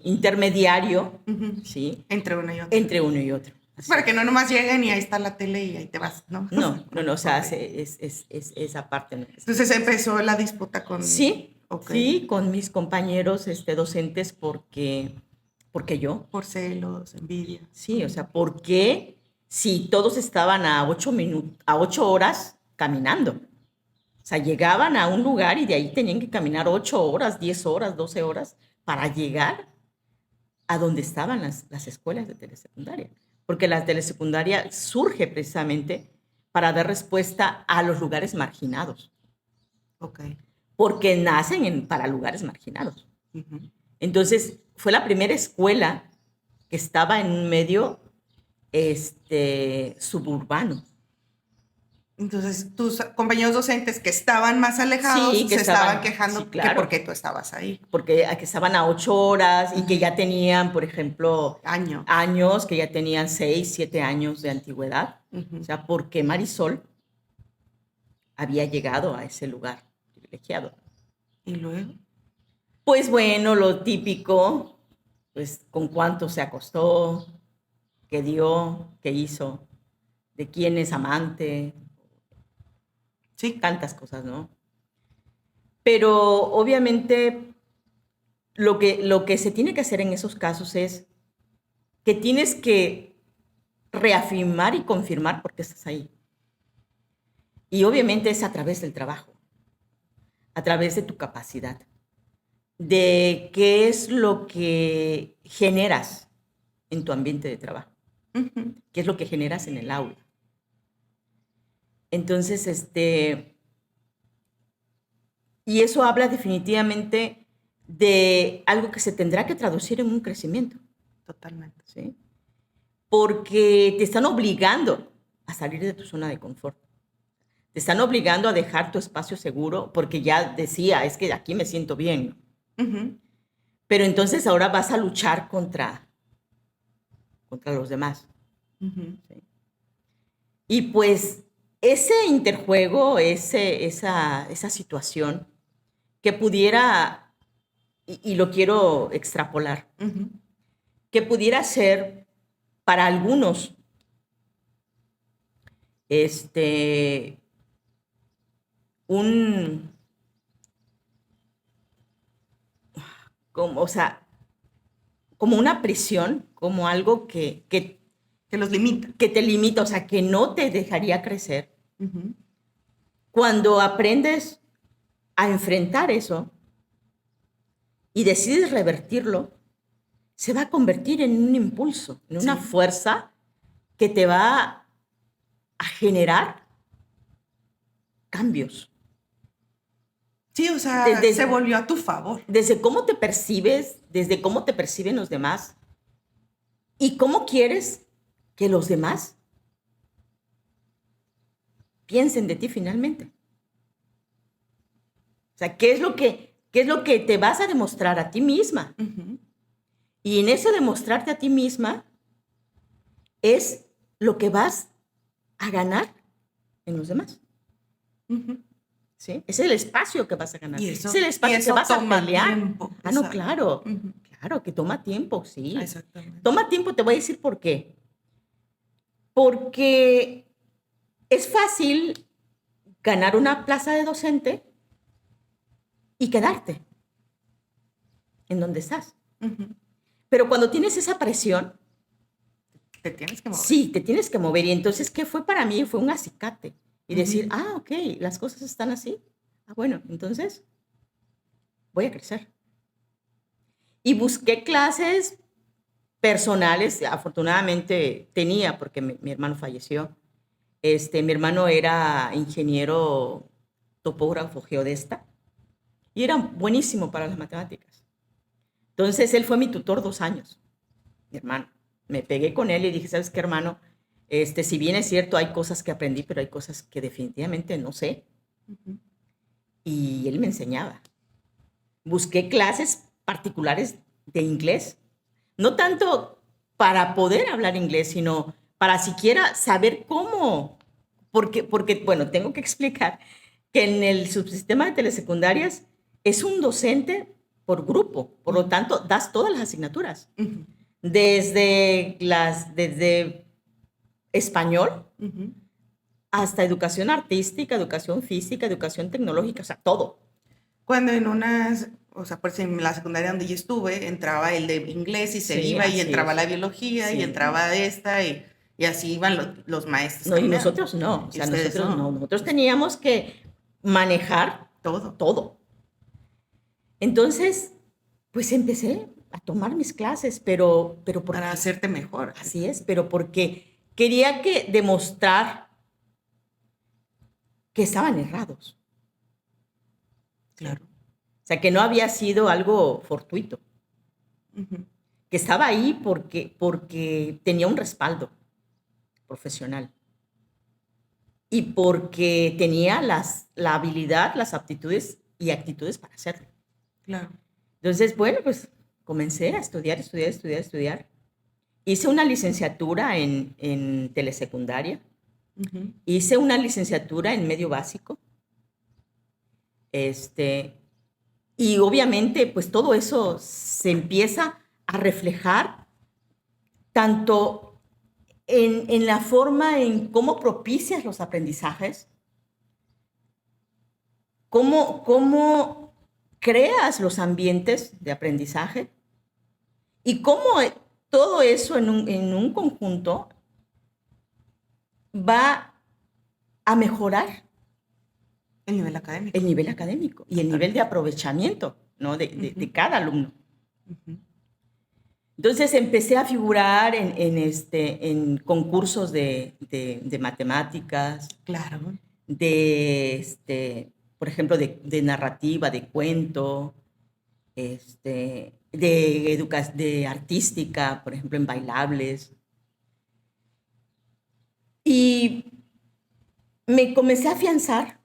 intermediario, Ujú. ¿sí? Entre una y otra. Entre uno y otro. Así Para que es. no nomás lleguen y ahí está la tele y ahí te vas, ¿no? No, o sea, Ok. es esa parte. ¿No? Entonces empezó la disputa con... Sí, Ok. sí, con mis compañeros docentes porque yo, Por celos, envidia. sí, o sea, porque si todos estaban a 8 horas caminando, o sea, llegaban a un lugar y de ahí tenían que caminar 8 horas, 10 horas, 12 horas para llegar a donde estaban las escuelas de telesecundaria, porque la telesecundaria surge precisamente para dar respuesta a los lugares marginados, Ok. porque nacen para lugares marginados. Ujú. Entonces, fue la primera escuela que estaba en un medio suburbano. Entonces, tus compañeros docentes que estaban más alejados Sí, que se estaban sí, quejando que por claro, qué tú estabas ahí. porque que estaban a 8 horas y que Ujú. ya tenían, por ejemplo, Años. años, que ya tenían 6, 7 años de antigüedad. O Ujú. sea, porque Marisol había llegado a ese lugar privilegiado. Y luego, Pues bueno, lo típico, pues con cuánto se acostó, qué dio, qué hizo, de quién es amante, sí. tantas cosas, ¿no? Pero obviamente lo que se tiene que hacer en esos casos es que tienes que reafirmar y confirmar por qué estás ahí. Y obviamente es a través del trabajo, a través de tu capacidad, de qué es lo que generas en tu ambiente de trabajo, qué es lo que generas en el aula. Entonces, y eso habla definitivamente de algo que se tendrá que traducir en un crecimiento. Totalmente. ¿Sí? Porque te están obligando a salir de tu zona de confort. Te están obligando a dejar tu espacio seguro porque ya decía, es que aquí me siento bien. Pero entonces ahora vas a luchar contra los demás. ¿Sí? Y pues ese interjuego, esa situación que pudiera, y lo quiero extrapolar, que pudiera ser para algunos o sea, como una prisión, como algo que los limita. Que te limita, o sea, que no te dejaría crecer. Cuando aprendes a enfrentar eso y decides revertirlo, se va a convertir en un impulso, en una fuerza que te va a generar cambios. Sí, o sea, se volvió a tu favor. Desde cómo te percibes, desde cómo te perciben los demás y cómo quieres que los demás piensen de ti finalmente. O sea, ¿qué es lo que te vas a demostrar a ti misma? Y en eso demostrarte a ti misma es lo que vas a ganar en los demás. ¿Sí? Es el espacio que vas a ganar. Es el espacio que vas a pelear. Tiempo. No, claro. Claro que toma tiempo, sí. Exactamente. Toma tiempo, te voy a decir por qué. Porque es fácil ganar una plaza de docente y quedarte en donde estás. Pero cuando tienes esa presión, te tienes que mover. Sí, te tienes que mover. Y entonces, ¿qué fue para mí? Fue un acicate. Y decir, ok, las cosas están así. Bueno, entonces voy a crecer. Y busqué clases personales. Afortunadamente tenía, porque mi hermano falleció. Mi hermano era ingeniero topógrafo geodesta y era buenísimo para las matemáticas. Entonces, él fue mi tutor 2 años, mi hermano. Me pegué con él y dije, ¿sabes qué, hermano? Si bien es cierto, hay cosas que aprendí, pero hay cosas que definitivamente no sé. Y él me enseñaba. Busqué clases particulares de inglés. No tanto para poder hablar inglés, sino para siquiera saber cómo. Porque, bueno, tengo que explicar que en el subsistema de telesecundarias es un docente por grupo. Por lo tanto, das todas las asignaturas. Desde español hasta educación artística, educación física, educación tecnológica, o sea, todo. Cuando pues en la secundaria donde yo estuve, entraba el de inglés y se iba, y entraba la biología, y entraba y así iban los maestros. No, y nosotros no, o sea, nosotros teníamos que manejar todo. Entonces, pues empecé a tomar mis clases, pero para hacerte mejor. Así es, pero porque quería demostrar que estaban errados. Claro. O sea, que no había sido algo fortuito. Que estaba ahí porque tenía un respaldo profesional. Y porque tenía la habilidad, las aptitudes y actitudes para hacerlo. Claro. Entonces, bueno, pues comencé a estudiar. Hice una licenciatura en telesecundaria. Hice una licenciatura en medio básico. Y obviamente, pues todo eso se empieza a reflejar tanto en la forma en cómo propicias los aprendizajes, cómo creas los ambientes de aprendizaje y cómo todo eso en un conjunto va a mejorar El nivel académico. el nivel académico y el nivel de aprovechamiento, ¿no? de cada alumno. Ujú. Entonces empecé a figurar en concursos de matemáticas, Claro. por ejemplo, de narrativa, de cuento, de artística, por ejemplo, en bailables. Y me comencé a afianzar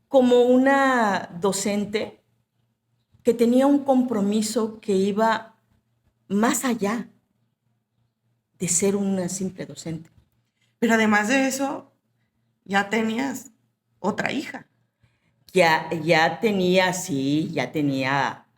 como una docente que tenía un compromiso que iba más allá de ser una simple docente. Pero además de eso, ya tenías otra hija. Ya tenía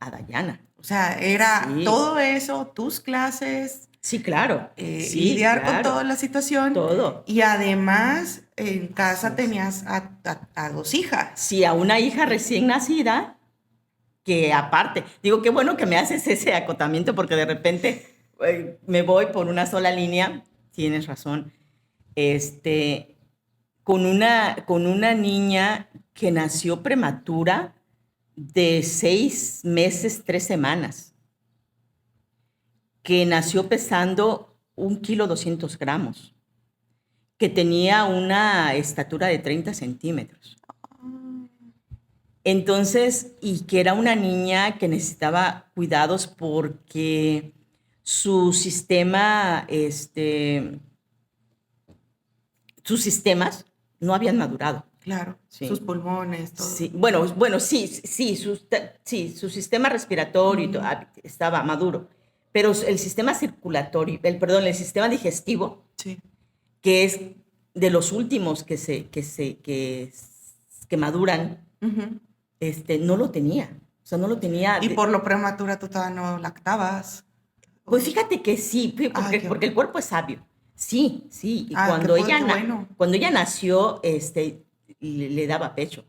a Dayana. O sea, era Sí. todo eso, tus clases, Sí, claro. Sí, lidiar con claro. toda la situación. Todo. Y además, en casa Sí. tenías a dos hijas. Sí, a una hija recién nacida, que aparte, digo, qué bueno que me haces ese acotamiento porque de repente me voy por una sola línea, tienes razón, con una niña que nació prematura de 6 meses, 3 semanas, que nació pesando 1,2 kilos, que tenía una estatura de 30 centímetros. Entonces, y que era una niña que necesitaba cuidados porque su sistema, sus sistemas no habían madurado. Claro, Sí. sus pulmones, todo. Sí, bueno, sí, su sistema respiratorio y todo, estaba maduro, pero el sistema circulatorio, el sistema digestivo, Sí. que es de los últimos que maduran, Ujú. no lo tenía. O sea, no lo tenía. Y por lo prematura tú todavía no lactabas. Pues fíjate que sí, Ay, porque qué el cuerpo es sabio. Sí, sí. Y Ah, cuando qué bueno. cuando ella nació, le daba pecho.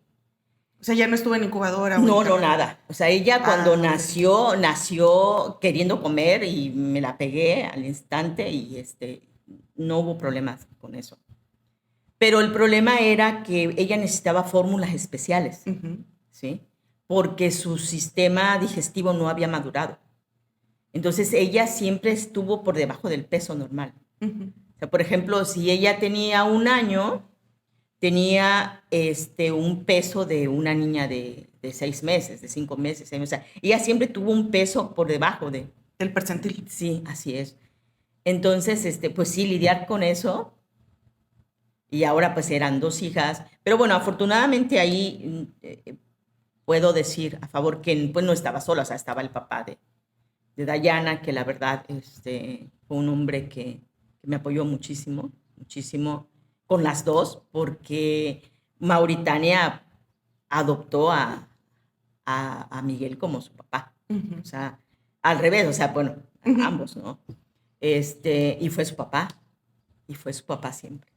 O sea, ya no estuvo en incubadora. No, ahorita. nada. O sea, ella cuando Ok. nació queriendo comer y me la pegué al instante y no hubo problemas con eso. Pero el problema era que ella necesitaba fórmulas especiales, Ujú. ¿sí? Porque su sistema digestivo no había madurado. Entonces ella siempre estuvo por debajo del peso normal. Ujú. O sea, por ejemplo, si ella tenía 1 año, tenía un peso de una niña de 6 meses, de 5 meses, 6 meses. O sea, ella siempre tuvo un peso por debajo de... El percentil. Sí, así es. Entonces, pues sí, lidiar con eso. Y ahora pues eran 2 hijas. Pero bueno, afortunadamente ahí puedo decir a favor que pues no estaba sola, o sea, estaba el papá de Dayana, que la verdad fue un hombre que me apoyó muchísimo, muchísimo con las dos, porque Mauritania adoptó a Miguel como su papá. Ujú. O sea, al revés, o sea, bueno, Ujú. ambos, ¿no? Y fue su papá siempre.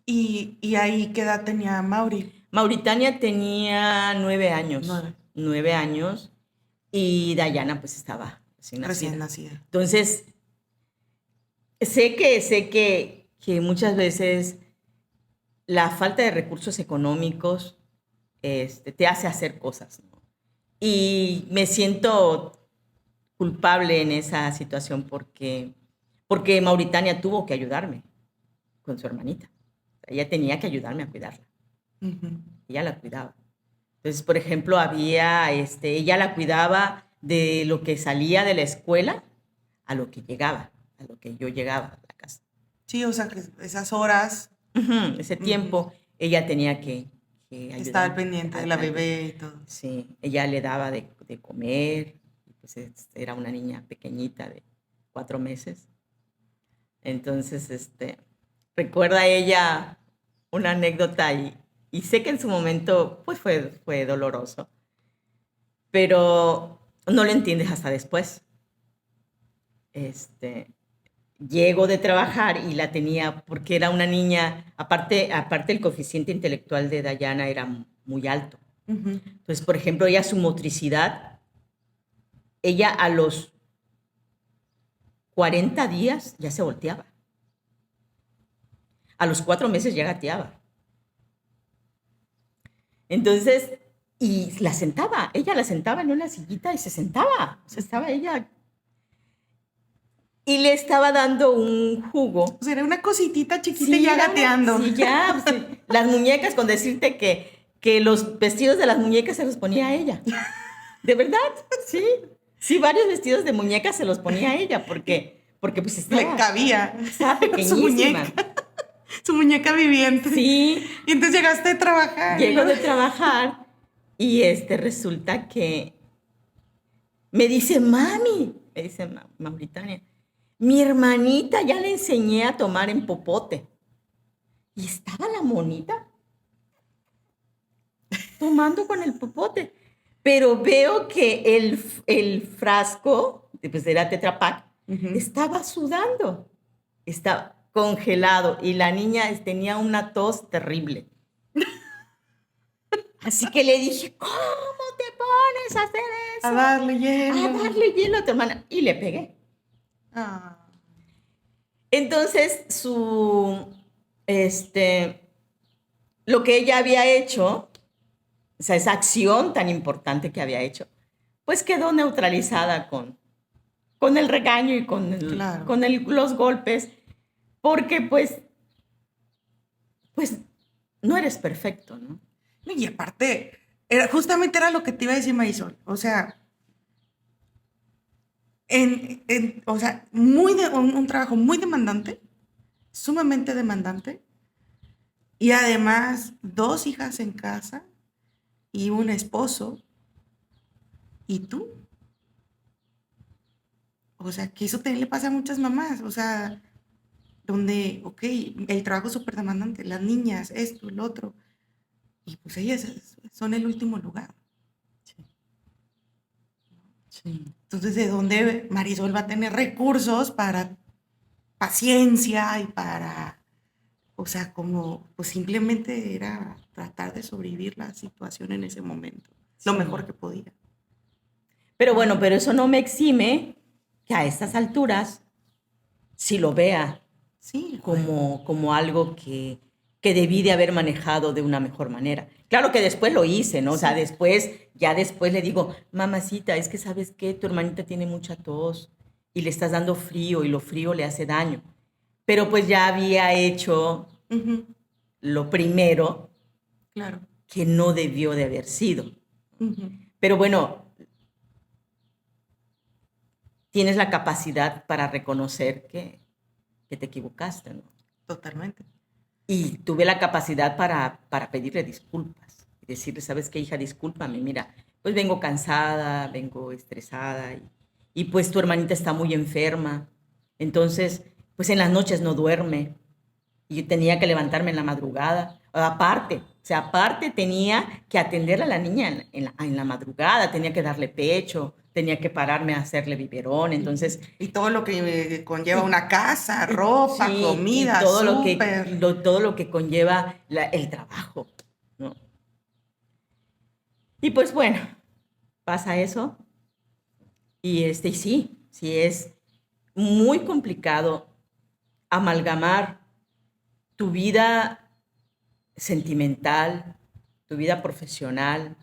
Y ahí, ¿qué edad tenía Mauri? Mauritania tenía 9 años. 9. 9 años. Y Dayana pues estaba Recién nacida. Entonces, sé que muchas veces la falta de recursos económicos te hace hacer cosas, ¿no? Y me siento culpable en esa situación porque Mauritania tuvo que ayudarme con su hermanita. Ella tenía que ayudarme a cuidarla. Ujú. Ella la cuidaba. Entonces, por ejemplo, ella la cuidaba de lo que salía de la escuela a lo que llegaba, a lo que yo llegaba a la casa. Sí, o sea, que esas horas Ese tiempo ella tenía que estaba al ayudar. pendiente de la bebé y todo. Sí, ella le daba de comer, pues era una niña pequeñita de 4 meses. Entonces, recuerda ella una anécdota y sé que en su momento pues fue doloroso, pero no lo entiendes hasta después. Llego de trabajar y la tenía porque era una niña, aparte el coeficiente intelectual de Dayana era muy alto. Ujú. Entonces, por ejemplo, ella su motricidad, ella a los 40 días ya se volteaba. A los 4 meses ya gateaba. Entonces, y ella la sentaba en una sillita y se sentaba. O sea, estaba ella. Y le estaba dando un jugo. O sea, era una cositita chiquita y Sí, ya gateando. sí, ya. Pues, sí. Las muñecas, con decirte que los vestidos de las muñecas se los ponía ella. ¿De verdad? Sí. Sí, varios vestidos de muñecas se los ponía ella porque pues Le cabía estaba su pequeñísima. muñeca, su muñeca viviente. Sí, Y entonces llegaste a trabajar, llego ¿no? de trabajar y resulta que me dice, mami, me dice Mauritania, mi hermanita ya le enseñé a tomar en popote. Y estaba la monita tomando con el popote. Pero veo que el frasco, pues era Tetra Pak, estaba sudando, estaba congelado y la niña tenía una tos terrible. Así que le dije, ¿cómo te pones a hacer A eso? darle A hielo. darle hielo a tu hermana. Y le pegué. Ah, Entonces, lo que ella había hecho, o sea, esa acción tan importante que había hecho, pues quedó neutralizada con el regaño y claro. los golpes, porque pues no eres perfecto, ¿no? Y aparte, justamente era lo que te iba a decir, Marisol. O sea, o sea, un trabajo muy demandante, sumamente demandante, y además 2 hijas en casa y un esposo, y tú. O sea, que eso también le pasa a muchas mamás. O sea, donde, ok, el trabajo es súper demandante, las niñas, esto, el otro, y pues ellas son el último lugar. Sí. Sí. Entonces, ¿de dónde Marisol va a tener recursos para paciencia y para, o sea, como, pues simplemente era tratar de sobrevivir la situación en ese momento, lo Sí. mejor que podía. Pero bueno, pero eso no me exime que a estas alturas sí lo vea Sí, como algo que debí de haber manejado de una mejor manera. Claro que después lo hice, ¿no? O sea, sí. ya después le digo, mamacita, es que sabes qué, tu hermanita tiene mucha tos y le estás dando frío y lo frío le hace daño. Pero pues ya había hecho Ujú, lo primero claro. que no debió de haber sido. Ujú, Pero bueno, tienes la capacidad para reconocer que te equivocaste, ¿no? totalmente. Y tuve la capacidad para pedirle disculpas y decirle, ¿sabes qué, hija? Discúlpame, mira, pues vengo cansada, vengo estresada y pues tu hermanita está muy enferma. Entonces, pues en las noches no duerme y yo tenía que levantarme en la madrugada. Aparte, o sea, aparte tenía que atender a la niña en la madrugada, tenía que darle pecho, tenía que pararme a hacerle biberón. Entonces, Y todo lo que conlleva y una casa, ropa, sí, y comida, súper. todo lo que conlleva el trabajo, ¿no? Y pues bueno, pasa eso y sí es muy complicado amalgamar tu vida sentimental, tu vida profesional,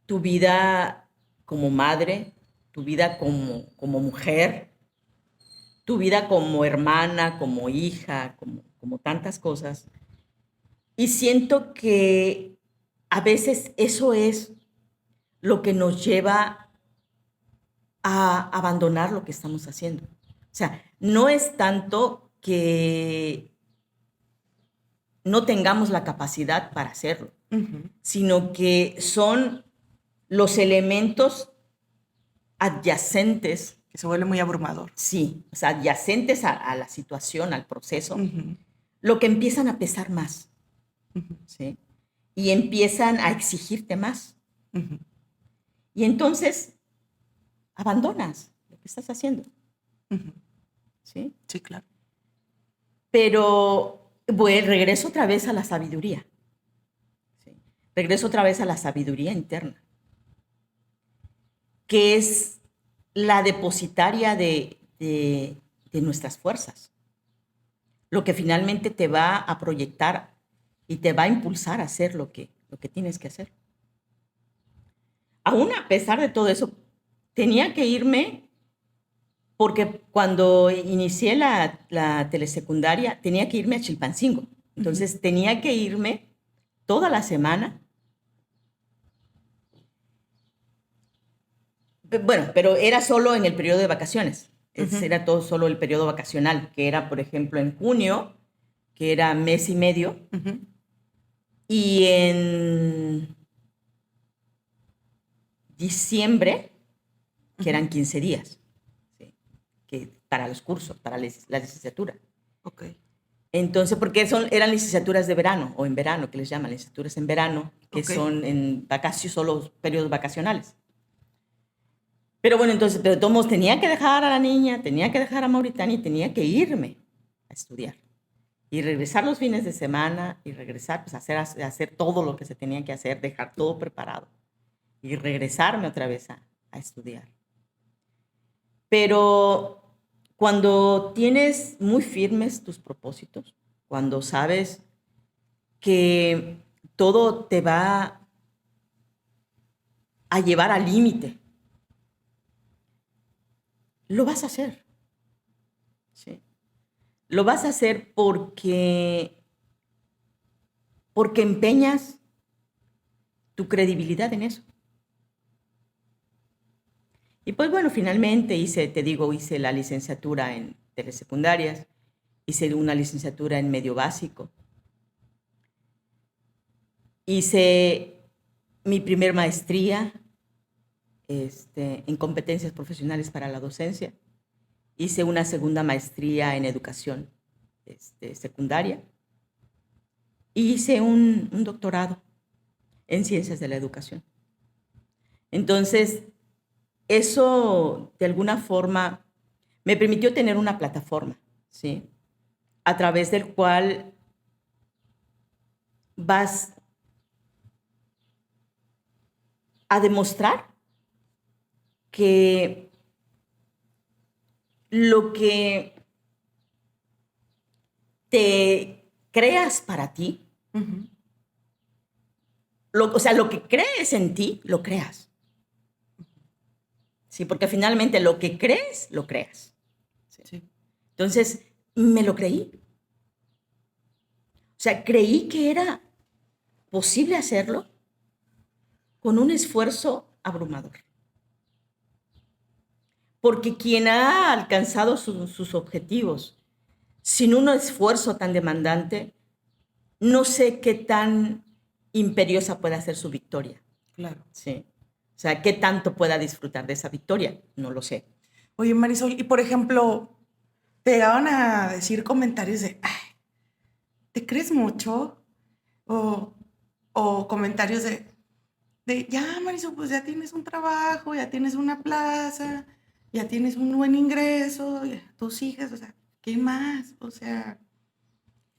tu vida como madre, tu vida como mujer, tu vida como hermana, como hija, como tantas cosas. Y siento que a veces eso es lo que nos lleva a abandonar lo que estamos haciendo. O sea, no es tanto que no tengamos la capacidad para hacerlo, Ujú. sino que son los elementos adyacentes, Que se vuelve muy abrumador. sí, o sea, adyacentes a la situación, al proceso, Ujú, lo que empiezan a pesar más, ujú, ¿sí? Y empiezan a exigirte más. ujú, Y entonces abandonas lo que estás haciendo, ujú. ¿sí? Sí, claro. Pero regreso otra vez a la sabiduría, ¿sí? regreso otra vez a la sabiduría interna, que es la depositaria de nuestras fuerzas, lo que finalmente te va a proyectar y te va a impulsar a hacer lo que tienes que hacer. Aún a pesar de todo eso, tenía que irme porque cuando inicié la telesecundaria tenía que irme a Chilpancingo. Entonces tenía que irme toda la semana. Bueno, pero era solo en el periodo de vacaciones. Era todo solo el periodo vacacional, que era, por ejemplo, en junio, que era mes y medio, y en diciembre, que eran 15 días, ¿sí? Que para los cursos, para la licenciatura. Ok. Entonces, porque eran licenciaturas de verano, o en verano, que les llaman licenciaturas en verano, que son en vacaciones, solo periodos vacacionales. Pero bueno, entonces, pero de todos modos, tenía que dejar a la niña, tenía que dejar a Mauritania y tenía que irme a estudiar. Y regresar los fines de semana y regresar, pues a hacer todo lo que se tenía que hacer, dejar todo preparado y regresarme otra vez a estudiar. Pero cuando tienes muy firmes tus propósitos, cuando sabes que todo te va a llevar al límite, lo vas a hacer. ¿Sí? Lo vas a hacer porque empeñas tu credibilidad en eso. Y pues bueno, finalmente hice la licenciatura en telesecundarias, hice una licenciatura en medio básico, hice mi primer maestría en competencias profesionales para la docencia, hice una segunda maestría en educación secundaria y hice un doctorado en ciencias de la educación. Entonces, eso de alguna forma me permitió tener una plataforma, ¿sí? A través del cual vas a demostrar que lo que te creas para ti, o sea, lo que crees en ti, lo creas. Sí, porque finalmente lo que crees, lo creas. Sí. Entonces, me lo creí. O sea, creí que era posible hacerlo con un esfuerzo abrumador. Porque quien ha alcanzado sus objetivos sin un esfuerzo tan demandante, no sé qué tan imperiosa pueda ser su victoria. Claro. Sí. O sea, qué tanto pueda disfrutar de esa victoria, no lo sé. Oye, Marisol, y por ejemplo, te llegaban a decir comentarios de, ay, ¿te crees mucho? O comentarios de, ya, Marisol, pues ya tienes un trabajo, ya tienes una plaza, ya tienes un buen ingreso, tus hijas, o sea, ¿qué más? O sea,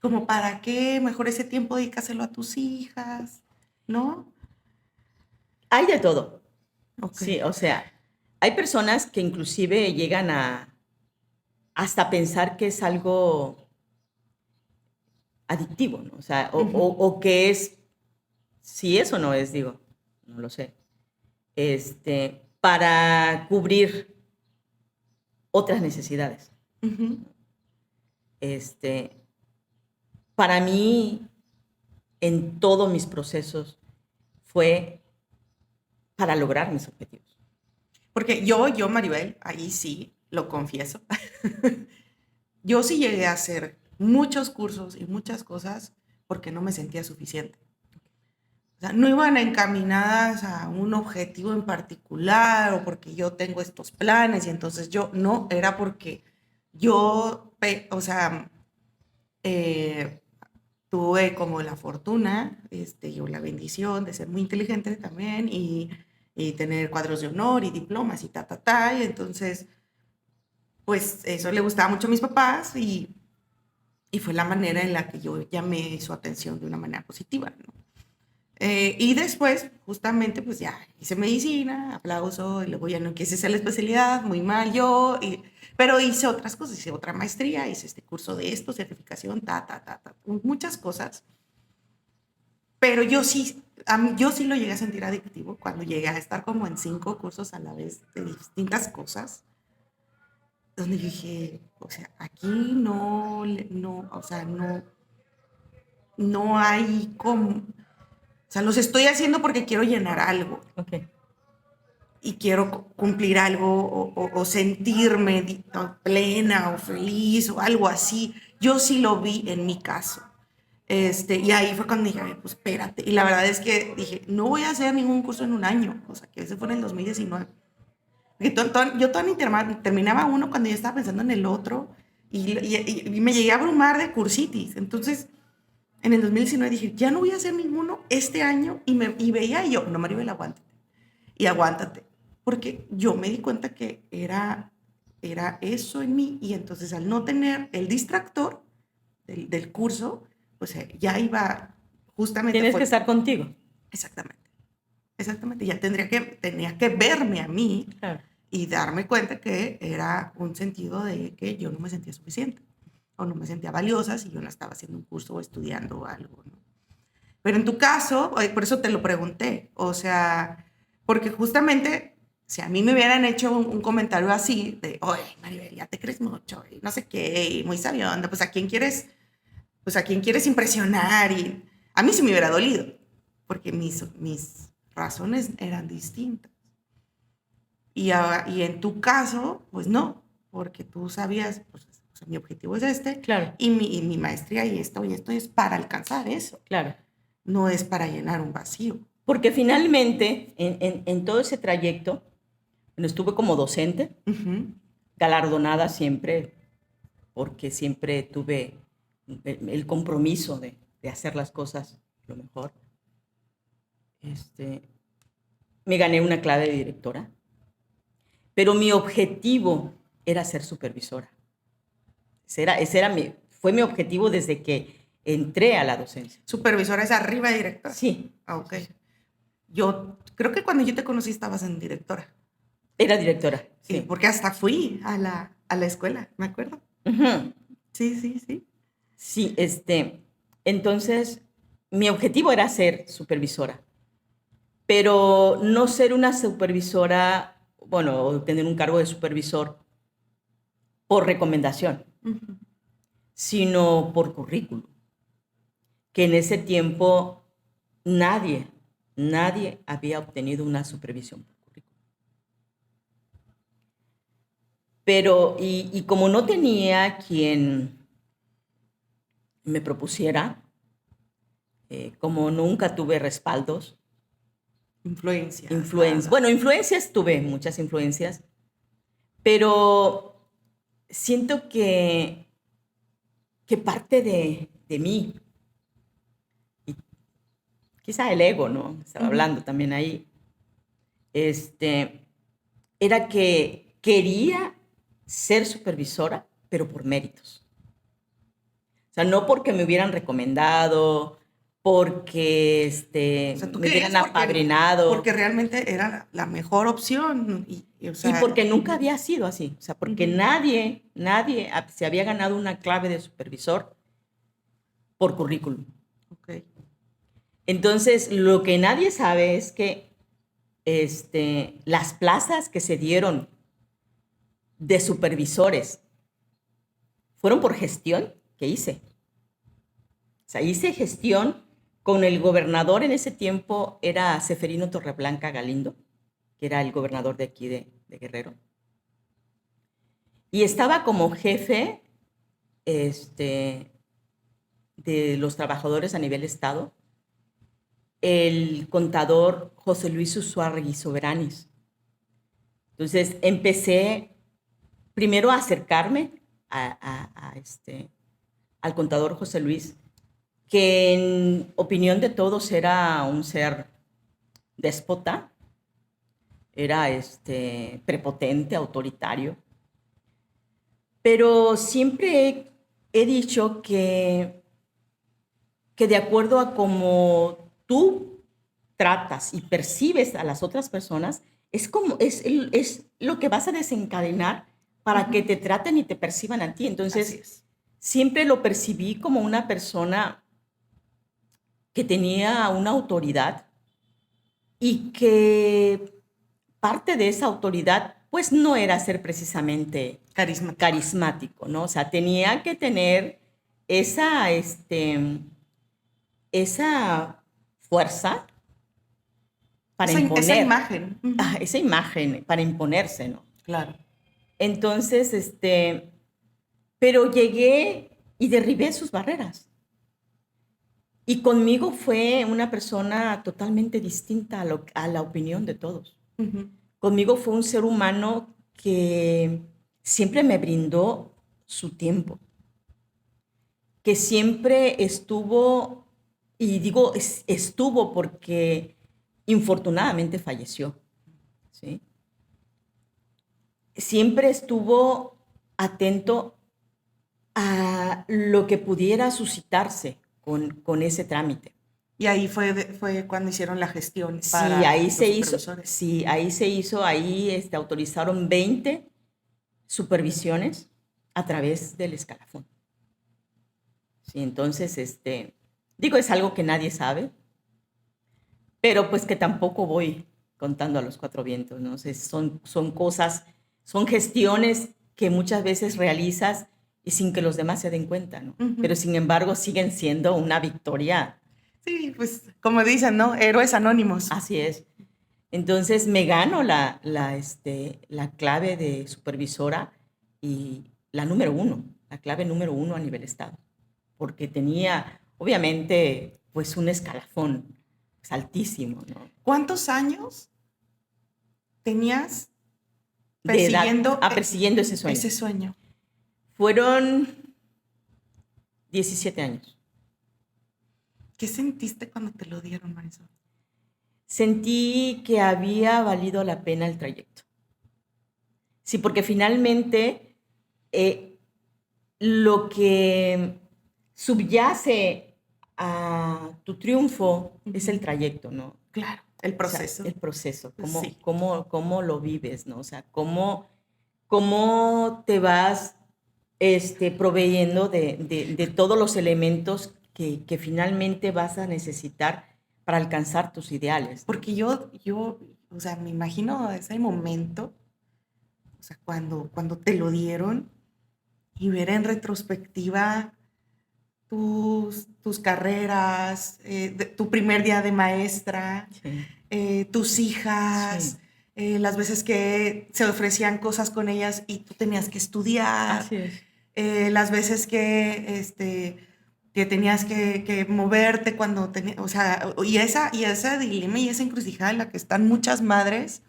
¿como para qué? Mejor ese tiempo dedícaselo a tus hijas, ¿no? Hay de todo. Okay. Sí, o sea, hay personas que inclusive llegan hasta pensar que es algo adictivo, ¿no? O sea, o que es, si eso no es, digo, no lo sé, para cubrir otras necesidades. Para mí, en todos mis procesos, fue para lograr mis objetivos. Porque yo, Maribel, ahí sí, lo confieso, yo sí llegué a hacer muchos cursos y muchas cosas porque no me sentía suficiente. O sea, no iban encaminadas a un objetivo en particular o porque yo tengo estos planes y entonces yo, no, era porque yo, o sea, tuve como la fortuna y la bendición de ser muy inteligente también y tener cuadros de honor y diplomas y y entonces, pues eso le gustaba mucho a mis papás y fue la manera en la que yo llamé su atención de una manera positiva, ¿no? Y después, justamente, pues ya hice medicina, aplauso, y luego ya no quise hacer la especialidad, muy mal yo, pero hice otras cosas, hice otra maestría, hice este curso de esto, certificación, muchas cosas. Pero yo sí, yo sí lo llegué a sentir adictivo cuando llegué a estar como en 5 cursos a la vez de distintas cosas, donde yo dije, o sea, aquí no, no, o sea, no, no hay como, o sea, los estoy haciendo porque quiero llenar algo Ok. y quiero cumplir algo o sentirme plena o feliz o algo así. Yo sí lo vi en mi caso. Y ahí fue cuando dije, a ver, pues espérate. Y la verdad es que dije, no voy a hacer ningún curso en un año. O sea, que ese fue en el 2019. Porque yo todavía terminaba uno cuando ya estaba pensando en el otro y me llegué a abrumar de cursitis. Entonces, en el 2019 dije, ya no voy a hacer ninguno este año y veía y yo, no, Maribel, aguántate. Y aguántate. Porque yo me di cuenta que era eso en mí y entonces al no tener el distractor del curso, pues ya iba, justamente Tienes que fue, estar contigo. exactamente, exactamente, ya tenía que verme a mí Claro. y darme cuenta que era un sentido de que yo no me sentía suficiente o no me sentía valiosa si yo no estaba haciendo un curso o estudiando algo, ¿no? Pero en tu caso, por eso te lo pregunté, o sea, porque justamente si a mí me hubieran hecho un comentario así de, oye, Maribel, ya te crees mucho y no sé qué, y muy sabionda, pues a quién quieres impresionar y a mí sí me hubiera dolido, porque mis razones eran distintas. Y en tu caso, pues no, porque tú sabías, pues, o sea, mi objetivo es este, Claro, y mi maestría y esto es para alcanzar eso, claro. no es para llenar un vacío. Porque finalmente, en todo ese trayecto, bueno, estuve como docente, Ujú. galardonada siempre, porque siempre tuve el compromiso de hacer las cosas lo mejor. Me gané una clave de directora, pero mi objetivo era ser supervisora. Fue mi objetivo desde que entré a la docencia. Supervisora es arriba de directora. Sí, Ah, ok. Yo creo que cuando yo te conocí estabas en directora. era directora, sí. Porque hasta fui a la escuela, me acuerdo. Ujú. Sí, sí, sí. Sí, entonces mi objetivo era ser supervisora, pero no ser una supervisora, bueno, o tener un cargo de supervisor por recomendación, Ujú. sino por currículum, que en ese tiempo nadie, nadie había obtenido una supervisión por currículum. Pero, y como no tenía quien me propusiera, como nunca tuve respaldos, Influencias, nada. bueno, influencias, tuve muchas influencias, pero siento que parte de mí, y quizá el ego, ¿no? Estaba Ujú. hablando también ahí, era que quería ser supervisora, pero por méritos. O sea, no porque me hubieran recomendado, porque O sea, tú me hubieran querías porque apadrinado, realmente era la mejor opción. O y sea, porque nunca había sido así. O sea, porque ujú. nadie se había ganado una clave de supervisor por currículum. Ok. Entonces, lo que nadie sabe es que las plazas que se dieron de supervisores fueron por gestión que hice. O sea, hice gestión con el gobernador en ese tiempo, era Ceferino Torreblanca Galindo, que era el gobernador de aquí de Guerrero. Y estaba como jefe de los trabajadores a nivel estado, el contador José Luis Usuárregui Soberanis. Entonces empecé primero a acercarme al contador José Luis, que en opinión de todos era un ser déspota, era prepotente, autoritario, pero siempre he dicho que de acuerdo a cómo tú tratas y percibes a las otras personas, es lo que vas a desencadenar para que te traten y te perciban a ti. Entonces, siempre lo percibí como una persona que tenía una autoridad y que parte de esa autoridad, pues no era ser precisamente carismático, ¿no? O sea, tenía que tener esa fuerza para imponer. Esa imagen. Esa imagen para imponerse, ¿no? Claro. Entonces, pero llegué y derribé sus barreras. Y conmigo fue una persona totalmente distinta a la opinión de todos. Conmigo fue un ser humano que siempre me brindó su tiempo, que siempre estuvo, y digo estuvo porque infortunadamente falleció, ¿sí? Siempre estuvo atento a lo que pudiera suscitarse con ese trámite. Y ahí fue cuando hicieron la gestión para ahí se hizo. Sí, ahí se hizo, autorizaron 20 supervisiones a través del escalafón. Sí, entonces, digo, es algo que nadie sabe, pero pues que tampoco voy contando a los cuatro vientos, ¿no? O sea, son cosas, son gestiones que muchas veces realizas y sin que los demás se den cuenta, ¿no? Pero sin embargo siguen siendo una victoria. Sí, pues como dicen, ¿no? Héroes anónimos. Así es. Entonces me gano la clave de supervisora y la clave número 1 a nivel estado, porque tenía, obviamente, pues un escalafón altísimo, ¿no? ¿Cuántos años tenías persiguiendo ese sueño? Ese sueño. Fueron 17 años. ¿Qué sentiste cuando te lo dieron, Marisol? Sentí que había valido la pena el trayecto. Sí, porque finalmente lo que subyace a tu triunfo es el trayecto, ¿no? Claro, el proceso. O sea, el proceso, Sí. cómo lo vives, ¿no? O sea, cómo te vas proveyendo de todos los elementos que finalmente vas a necesitar para alcanzar tus ideales, ¿no? Porque yo, o sea, me imagino ese momento, o sea, cuando te lo dieron y ver en retrospectiva tus carreras, tu primer día de maestra, sí. Tus hijas, sí. Las veces que se ofrecían cosas con ellas y tú tenías que estudiar. Así es. Las veces que tenías que moverte cuando tenías, o sea, y ese dilema y esa encrucijada en la que están muchas madres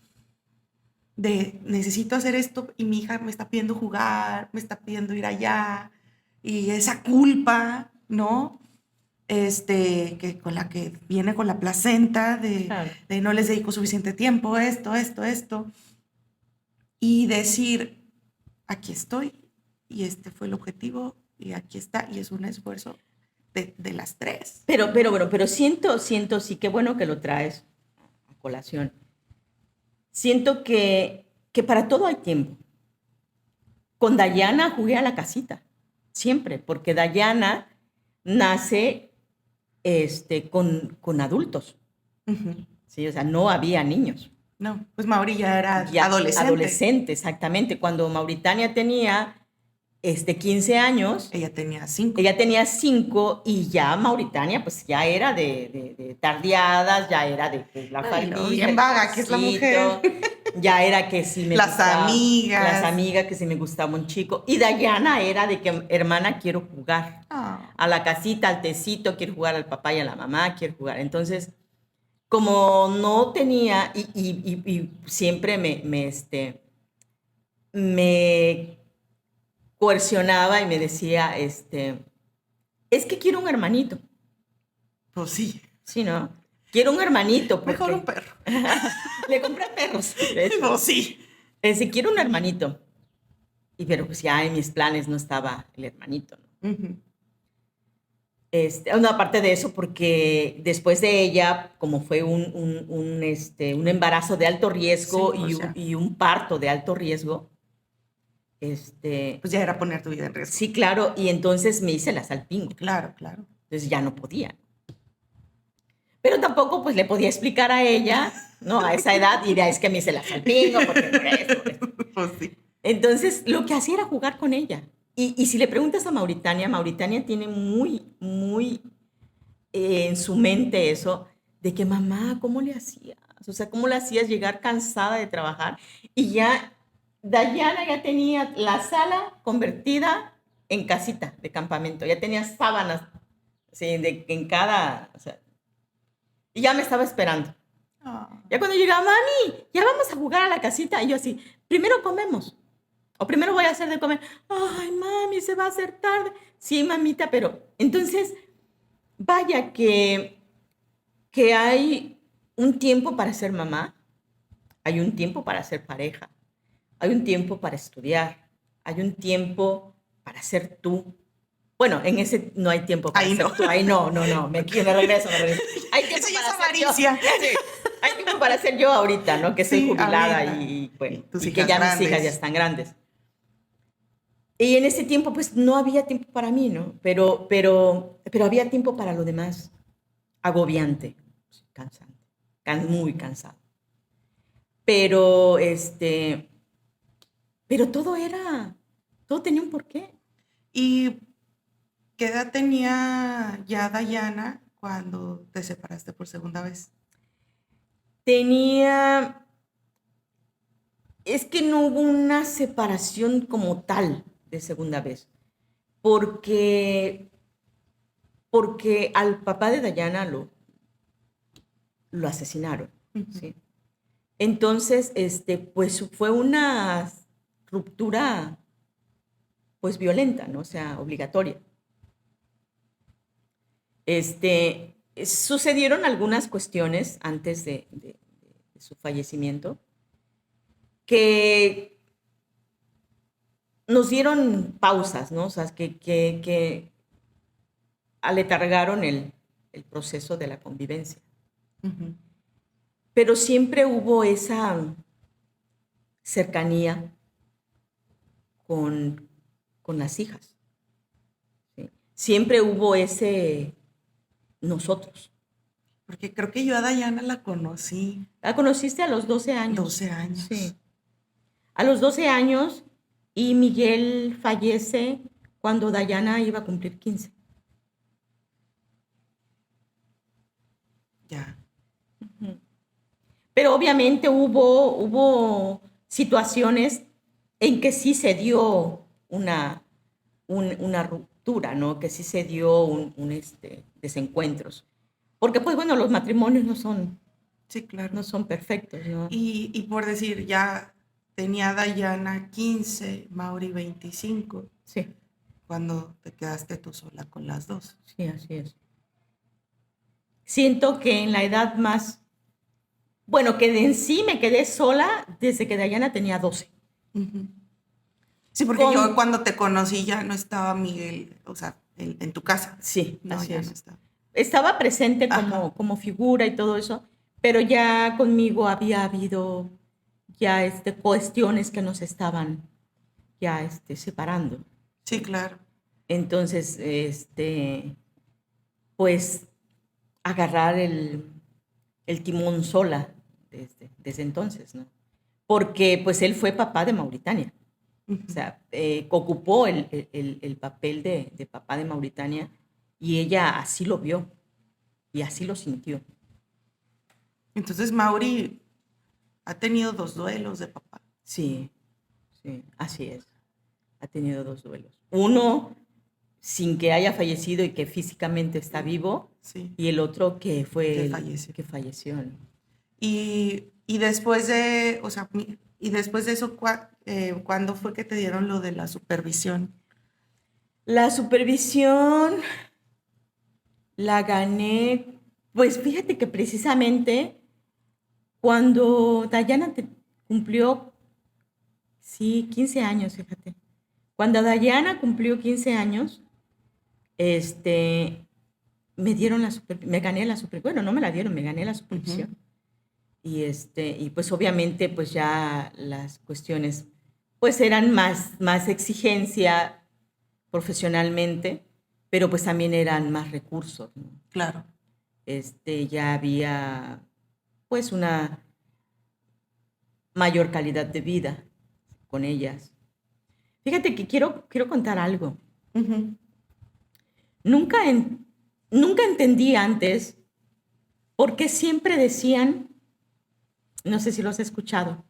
de necesito hacer esto y mi hija me está pidiendo jugar, me está pidiendo ir allá, y esa culpa, ¿no? Que con la que viene con la placenta Claro. de no les dedico suficiente tiempo, esto, y decir, aquí estoy, y este fue el objetivo, y aquí está, y es un esfuerzo de las tres. Pero siento, sí, qué bueno que lo traes a colación. Siento que para todo hay tiempo. Con Dayana jugué a la casita, siempre, porque Dayana nace con adultos. Uh-huh. Sí, o sea, no había niños. No, pues Mauri ya era adolescente. Adolescente, exactamente. Cuando Mauritania tenía 15 años. Ella tenía 5. Ella tenía 5 y ya Mauritania pues ya era de tardeadas, ya era de la faldita. Bien vaga, que es la mujer. Ya era que si me las gustaba, amigas. Las amigas, que si me gustaba un chico. Y Dayana era de que, hermana, quiero jugar. Oh. A la casita, al tecito, quiero jugar al papá y a la mamá, quiero jugar. Entonces, como no tenía, y siempre me coercionaba y me decía, es que quiero un hermanito. Pues sí. Sí, ¿no? Quiero un hermanito. Porque... Mejor un perro. Le compré perros. Pues sí. Quiero un hermanito. Pero pues ya en mis planes no estaba el hermanito, ¿no? Uh-huh. No, aparte de eso, porque después de ella, como fue un embarazo de alto Sí, riesgo pues ya. y un parto de alto riesgo, Pues ya era poner tu vida en riesgo. sí, claro, y entonces me hice la salpingo. Claro, claro. Entonces ya no podía. Pero tampoco pues le podía explicar a ella, ¿no? A esa edad, y es que me hice la salpingo, porque por esto, por esto. Pues sí. Entonces, lo que hacía era jugar con ella. Y si le preguntas a Mauritania, Mauritania tiene muy en su mente eso de que mamá, ¿cómo le hacías? O sea, ¿cómo le hacías llegar cansada de trabajar? Y ya, Dayana ya tenía la sala convertida en casita de campamento, ya tenía sábanas, sí, en cada, o sea, y ya me estaba esperando. Ah, Ya cuando llegaba, mami, ya vamos a jugar a la casita, y yo así, primero comemos. O primero voy a hacer de comer. Ay, mami, se va a hacer tarde. Sí, mamita, pero entonces, vaya que hay un tiempo para ser mamá, hay un tiempo para ser pareja, hay un tiempo para estudiar, hay un tiempo para ser tú. Bueno, en ese no hay tiempo para ahí ser no. tú. Ahí no, no, no, me regreso, me regreso. Hay tiempo Eso ya es para ser yo. avaricia. Sí, hay tiempo para ser yo ahorita, ¿no? Que soy Sí, jubilada ahorita. Y bueno, tus y que hijas ya mis hijas ya grandes. están grandes. Y en ese tiempo, pues no había tiempo para mí, ¿no? Pero había tiempo para lo demás. Agobiante, cansante, muy cansado. Pero, pero todo tenía un porqué. ¿Y qué edad tenía ya Dayana cuando te separaste por segunda vez? Tenía, es que no hubo una separación como tal de segunda vez, porque, porque al papá de Dayana lo asesinaron, Ujú. ¿sí? Entonces, pues fue una ruptura, pues violenta, ¿no? O sea, obligatoria. Sucedieron algunas cuestiones antes de su fallecimiento que nos dieron pausas, ¿no? O sea, que aletargaron el proceso de la convivencia. Ujú. Pero siempre hubo esa cercanía con, con las hijas. ¿Sí? Siempre hubo ese nosotros. Porque creo que yo a Dayana la conocí La conociste a los 12 años. 12 años. Sí. A los 12 años y Miguel fallece cuando Dayana iba a cumplir 15. Ya. Pero obviamente hubo situaciones en que sí se dio una ruptura, ¿no? Que sí se dio desencuentros. Porque pues bueno, los matrimonios Sí, claro. no son perfectos, ¿no? Y por decir, ya tenía Dayana 15, Mauri 25, Sí, cuando te quedaste tú sola con las dos. sí, así es. Siento que en la edad más, bueno, que en sí me quedé sola desde que Dayana tenía 12. Ujú. Sí, porque Con, yo cuando te conocí ya no estaba Miguel, o sea, en tu casa. sí, No, así ya no es. estaba. Estaba presente Ajá. como figura y todo eso, pero ya conmigo había habido ya cuestiones que nos estaban ya separando. Sí, claro. Entonces, pues agarrar el timón sola desde entonces, ¿no? Porque pues él fue papá de Mauritania. O Ujú. sea, ocupó el papel de papá de Mauritania y ella así lo vio y así lo sintió. Entonces Mauri ha tenido dos duelos de papá. Sí, sí, así es. Ha tenido dos duelos. Uno sin que haya fallecido y que físicamente está vivo, Sí, y el otro que fue que el falleció. que falleció, ¿no? Y después de, o sea, y después de eso, ¿cuándo fue que te dieron lo de la supervisión? La supervisión la gané, pues fíjate que precisamente cuando Dayana cumplió, sí, 15 años, fíjate. Cuando Dayana cumplió 15 años, me gané la supervisión. Bueno, no me la dieron, me gané la supervisión. Y pues obviamente pues ya las cuestiones pues eran más exigencia profesionalmente, pero pues también eran más recursos, ¿no? Claro. Ya había pues una mayor calidad de vida con ellas. Fíjate que quiero contar algo. Uh-huh. Nunca entendí antes por qué siempre decían, no sé si lo has escuchado,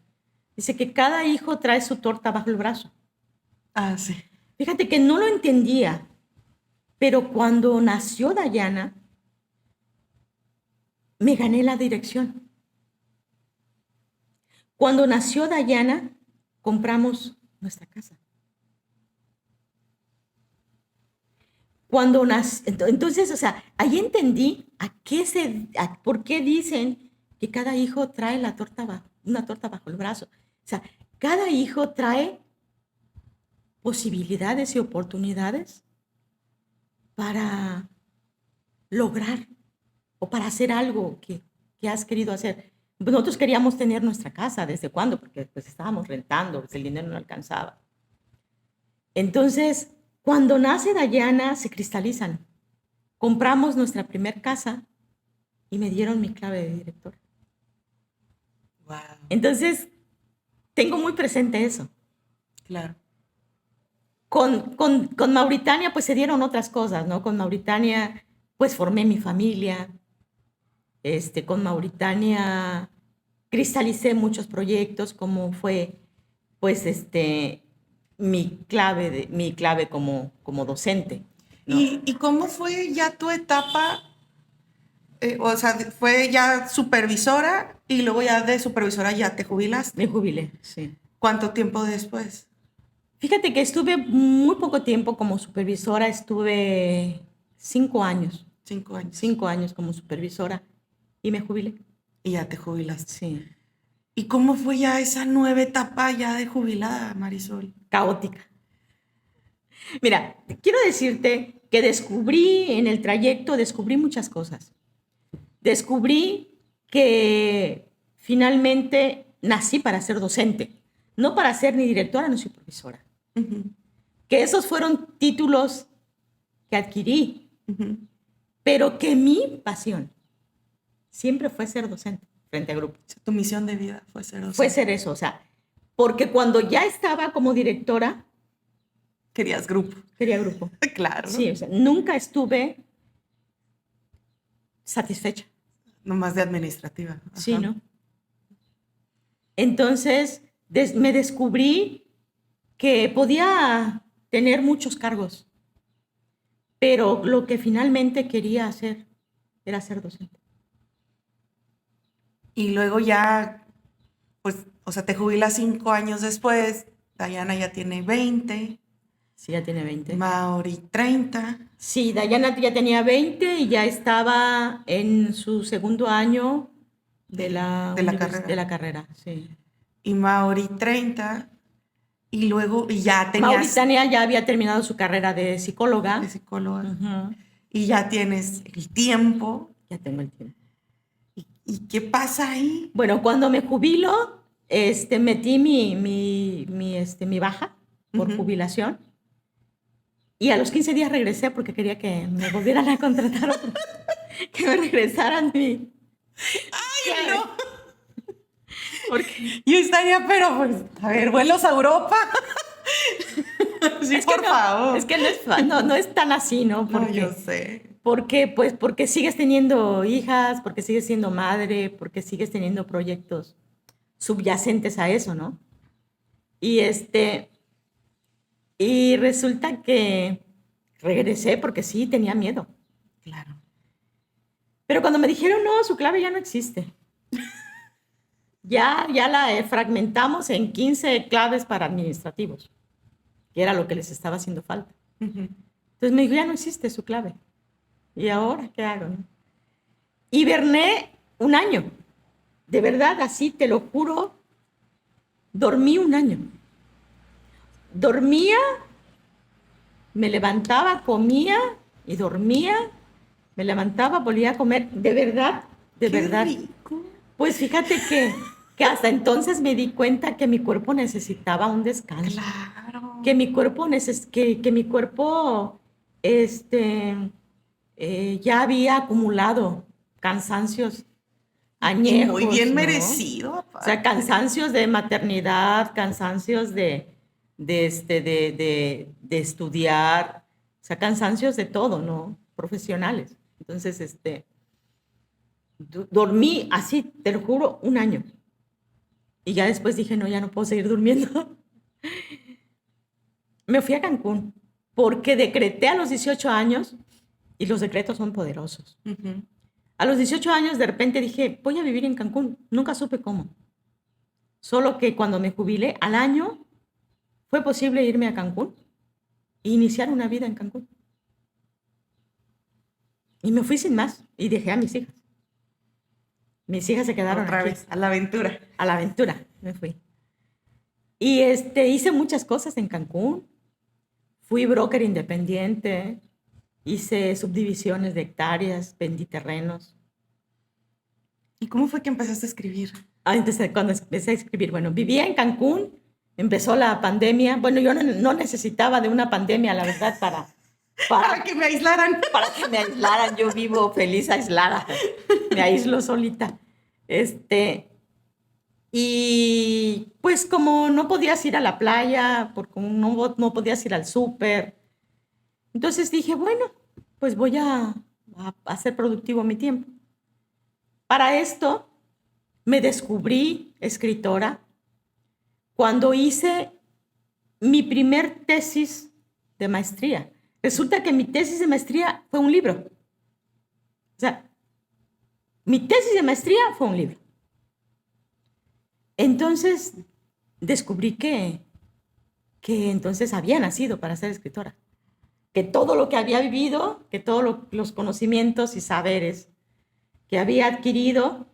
dice que cada hijo trae su torta bajo el brazo. Ah, sí. Fíjate que no lo entendía, pero cuando nació Dayana, me gané la dirección. Cuando nació Dayana, compramos nuestra casa. Entonces, o sea, ahí entendí por qué dicen que cada hijo trae una torta bajo el brazo. O sea, cada hijo trae posibilidades y oportunidades para lograr o para hacer algo que has querido hacer. Nosotros queríamos tener nuestra casa, ¿desde cuándo? Porque pues estábamos rentando, pues el dinero no alcanzaba. Entonces, cuando nace Dayana, se cristalizan. Compramos nuestra primer casa y me dieron mi clave de directora. Wow. Entonces, tengo muy presente eso. Claro. Con Mauritania, pues se dieron otras cosas, ¿no? Con Mauritania, pues formé mi familia. Con Mauritania cristalicé muchos proyectos, como fue, pues, mi clave como docente, ¿no? ¿Y cómo fue ya tu etapa? O sea, fue ya supervisora y luego ya de supervisora ya te jubilaste. Me jubilé, sí. ¿Cuánto tiempo después? Fíjate que estuve muy poco tiempo como supervisora, estuve 5 años. 5 años. 5 años como supervisora y me jubilé. Y ya te jubilaste. Sí. ¿Y cómo fue ya esa nueva etapa ya de jubilada, Marisol? Caótica. Mira, quiero decirte que en el trayecto descubrí muchas cosas. Descubrí que finalmente nací para ser docente, no para ser ni directora ni supervisora. Uh-huh. Que esos fueron títulos que adquirí, Uh-huh. pero que mi pasión siempre fue ser docente frente a grupos. O sea, tu misión de vida fue ser docente. Fue ser eso, o sea, porque cuando ya estaba como directora, querías grupo. quería grupo. Claro. Sí, o sea, nunca estuve satisfecha. Nomás de administrativa. Ajá. Sí, ¿no? Entonces, me descubrí que podía tener muchos cargos, pero lo que finalmente quería hacer era ser docente. Y luego ya, pues, o sea, te jubilas 5 años después, Dayana ya tiene 20. Sí, ya tiene 20. Mauri 30. Sí, Dayana ya tenía 20 y ya estaba en su segundo año de la carrera. Sí. Y Mauri 30. Y luego ya tenías... Mauritania ya había terminado su carrera de psicóloga. De psicóloga. Uh-huh. Y ya tienes el tiempo. Ya tengo el tiempo. ¿Y qué pasa ahí? Bueno, cuando me jubilo, metí mi baja por jubilación. Y a los 15 días regresé porque quería que me volvieran a contratar, que me regresaran mi... ¡Ay, no! Porque... Yo estaría, pero pues, a ver, vuelos a Europa. Sí, por favor. Es que no es tan así, ¿no? Porque, no, yo sé. Porque sigues teniendo hijas, porque sigues siendo madre, porque sigues teniendo proyectos subyacentes a eso, ¿no? Y resulta que regresé porque sí tenía miedo. Claro. Pero cuando me dijeron, no, su clave ya no existe. ya la fragmentamos en 15 claves para administrativos, que era lo que les estaba haciendo falta. Uh-huh. Entonces me dijo, ya no existe su clave. ¿Y ahora qué hago? ¿No? Hiberné 1 año. De verdad, así te lo juro, dormí 1 año. Dormía, me levantaba, comía y dormía Me levantaba, volvía a comer. De verdad, de Qué verdad. rico. Pues fíjate que hasta entonces me di cuenta que mi cuerpo necesitaba un descanso. Claro. Que mi cuerpo este, ya había acumulado cansancios Y muy añejos, bien ¿no? merecido, O sea, aparte. cansancios de maternidad, cansancios de estudiar, o sea, cansancios de todo, ¿no? Profesionales. Entonces, dormí así, te lo juro, un año. Y ya después dije, no, ya no puedo seguir durmiendo. Me fui a Cancún porque decreté a los 18 años y los decretos son poderosos. Ujú. A los 18 años de repente dije, voy a vivir en Cancún. Nunca supe cómo. Solo que cuando me jubilé, al año, fue posible irme a Cancún e iniciar una vida en Cancún. Y me fui sin más y dejé a mis hijas. Mis hijas se quedaron Otra aquí. vez, a la aventura. A la aventura me fui. Y hice muchas cosas en Cancún. Fui broker independiente, hice subdivisiones de hectáreas, vendí terrenos. ¿Y cómo fue que empezaste a escribir? Entonces, cuando empecé a escribir, bueno, vivía en Cancún, empezó la pandemia. Bueno, yo no necesitaba de una pandemia, la verdad, Para que me aislaran. para que me aislaran. Yo vivo feliz aislada, me aíslo solita. Y pues como no podías ir a la playa, porque no podías ir al súper, entonces dije, bueno, pues voy a hacer productivo mi tiempo. Para esto me descubrí escritora cuando hice mi primer tesis de maestría. Resulta que mi tesis de maestría fue un libro. O sea, mi tesis de maestría fue un libro. Entonces descubrí que entonces había nacido para ser escritora. Que todo lo que había vivido, que todos los conocimientos y saberes que había adquirido,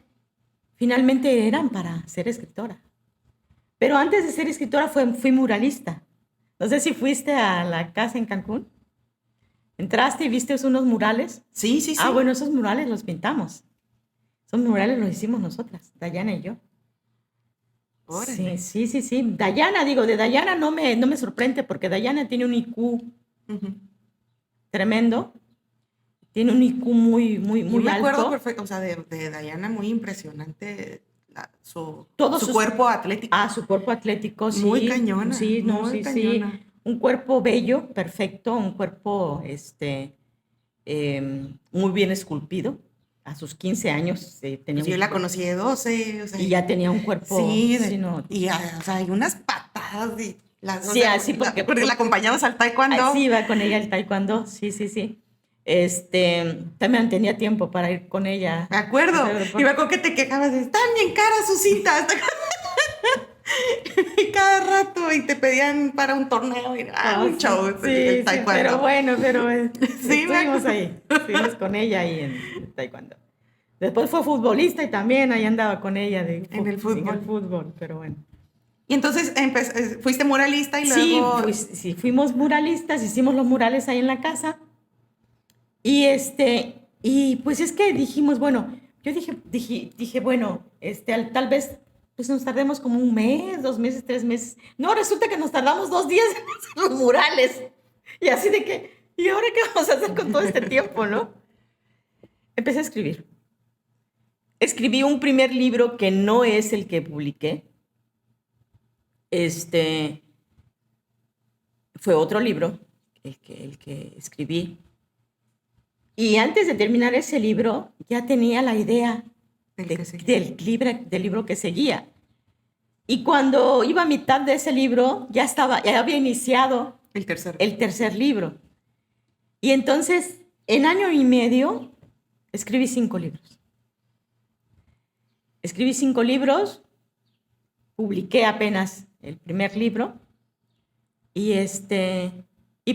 finalmente eran para ser escritora. Pero antes de ser escritora fui muralista. No sé si fuiste a la casa en Cancún. ¿Entraste y viste unos murales? Sí, sí, sí. Bueno, esos murales los pintamos. Esos murales los hicimos nosotras, Dayana y yo. Órale. Sí. Dayana, de Dayana no me sorprende porque Dayana tiene un IQ tremendo. Tiene un IQ muy, muy, muy Yo me acuerdo alto. perfecto, o sea, de Dayana, muy impresionante su Todos cuerpo atlético. Su cuerpo atlético, sí. Muy cañona, Sí. cañona. Un cuerpo bello, perfecto, un cuerpo muy bien esculpido. A sus 15 años tenía Pues yo la conocí de 12, o sea, y ya tenía un cuerpo. sí, No. y o sea, hay unas patadas y las, Sí, así porque la acompañamos al taekwondo. Así iba con ella al taekwondo, sí. También tenía tiempo para ir con ella. Me acuerdo. Y me acuerdo que te quejabas de, están bien caras sus cintas. Y cada rato, y te pedían para un torneo. Y, un show. Sí, pero bueno, Sí, estuvimos ahí. Estuvimos con ella ahí en taekwondo. Después fue futbolista y también ahí andaba con ella en el fútbol. En el fútbol, pero bueno. Y entonces fuiste muralista y luego... Sí, fuimos muralistas, hicimos los murales ahí en la casa. Y pues es que dijimos, bueno, yo dije, bueno, tal vez pues nos tardemos como un mes, 2 meses, 3 meses. No, resulta que nos tardamos 2 días en hacer los murales. Y así de que, ¿y ahora qué vamos a hacer con todo este tiempo, no? Empecé a escribir. Escribí un primer libro que no es el que publiqué. Fue otro libro, el que escribí. Y antes de terminar ese libro, ya tenía la idea del libro que seguía. Y cuando iba a mitad de ese libro, ya había iniciado el tercer libro. Y entonces, en año y medio, escribí 5 libros. Escribí 5 libros, publiqué apenas el primer libro, y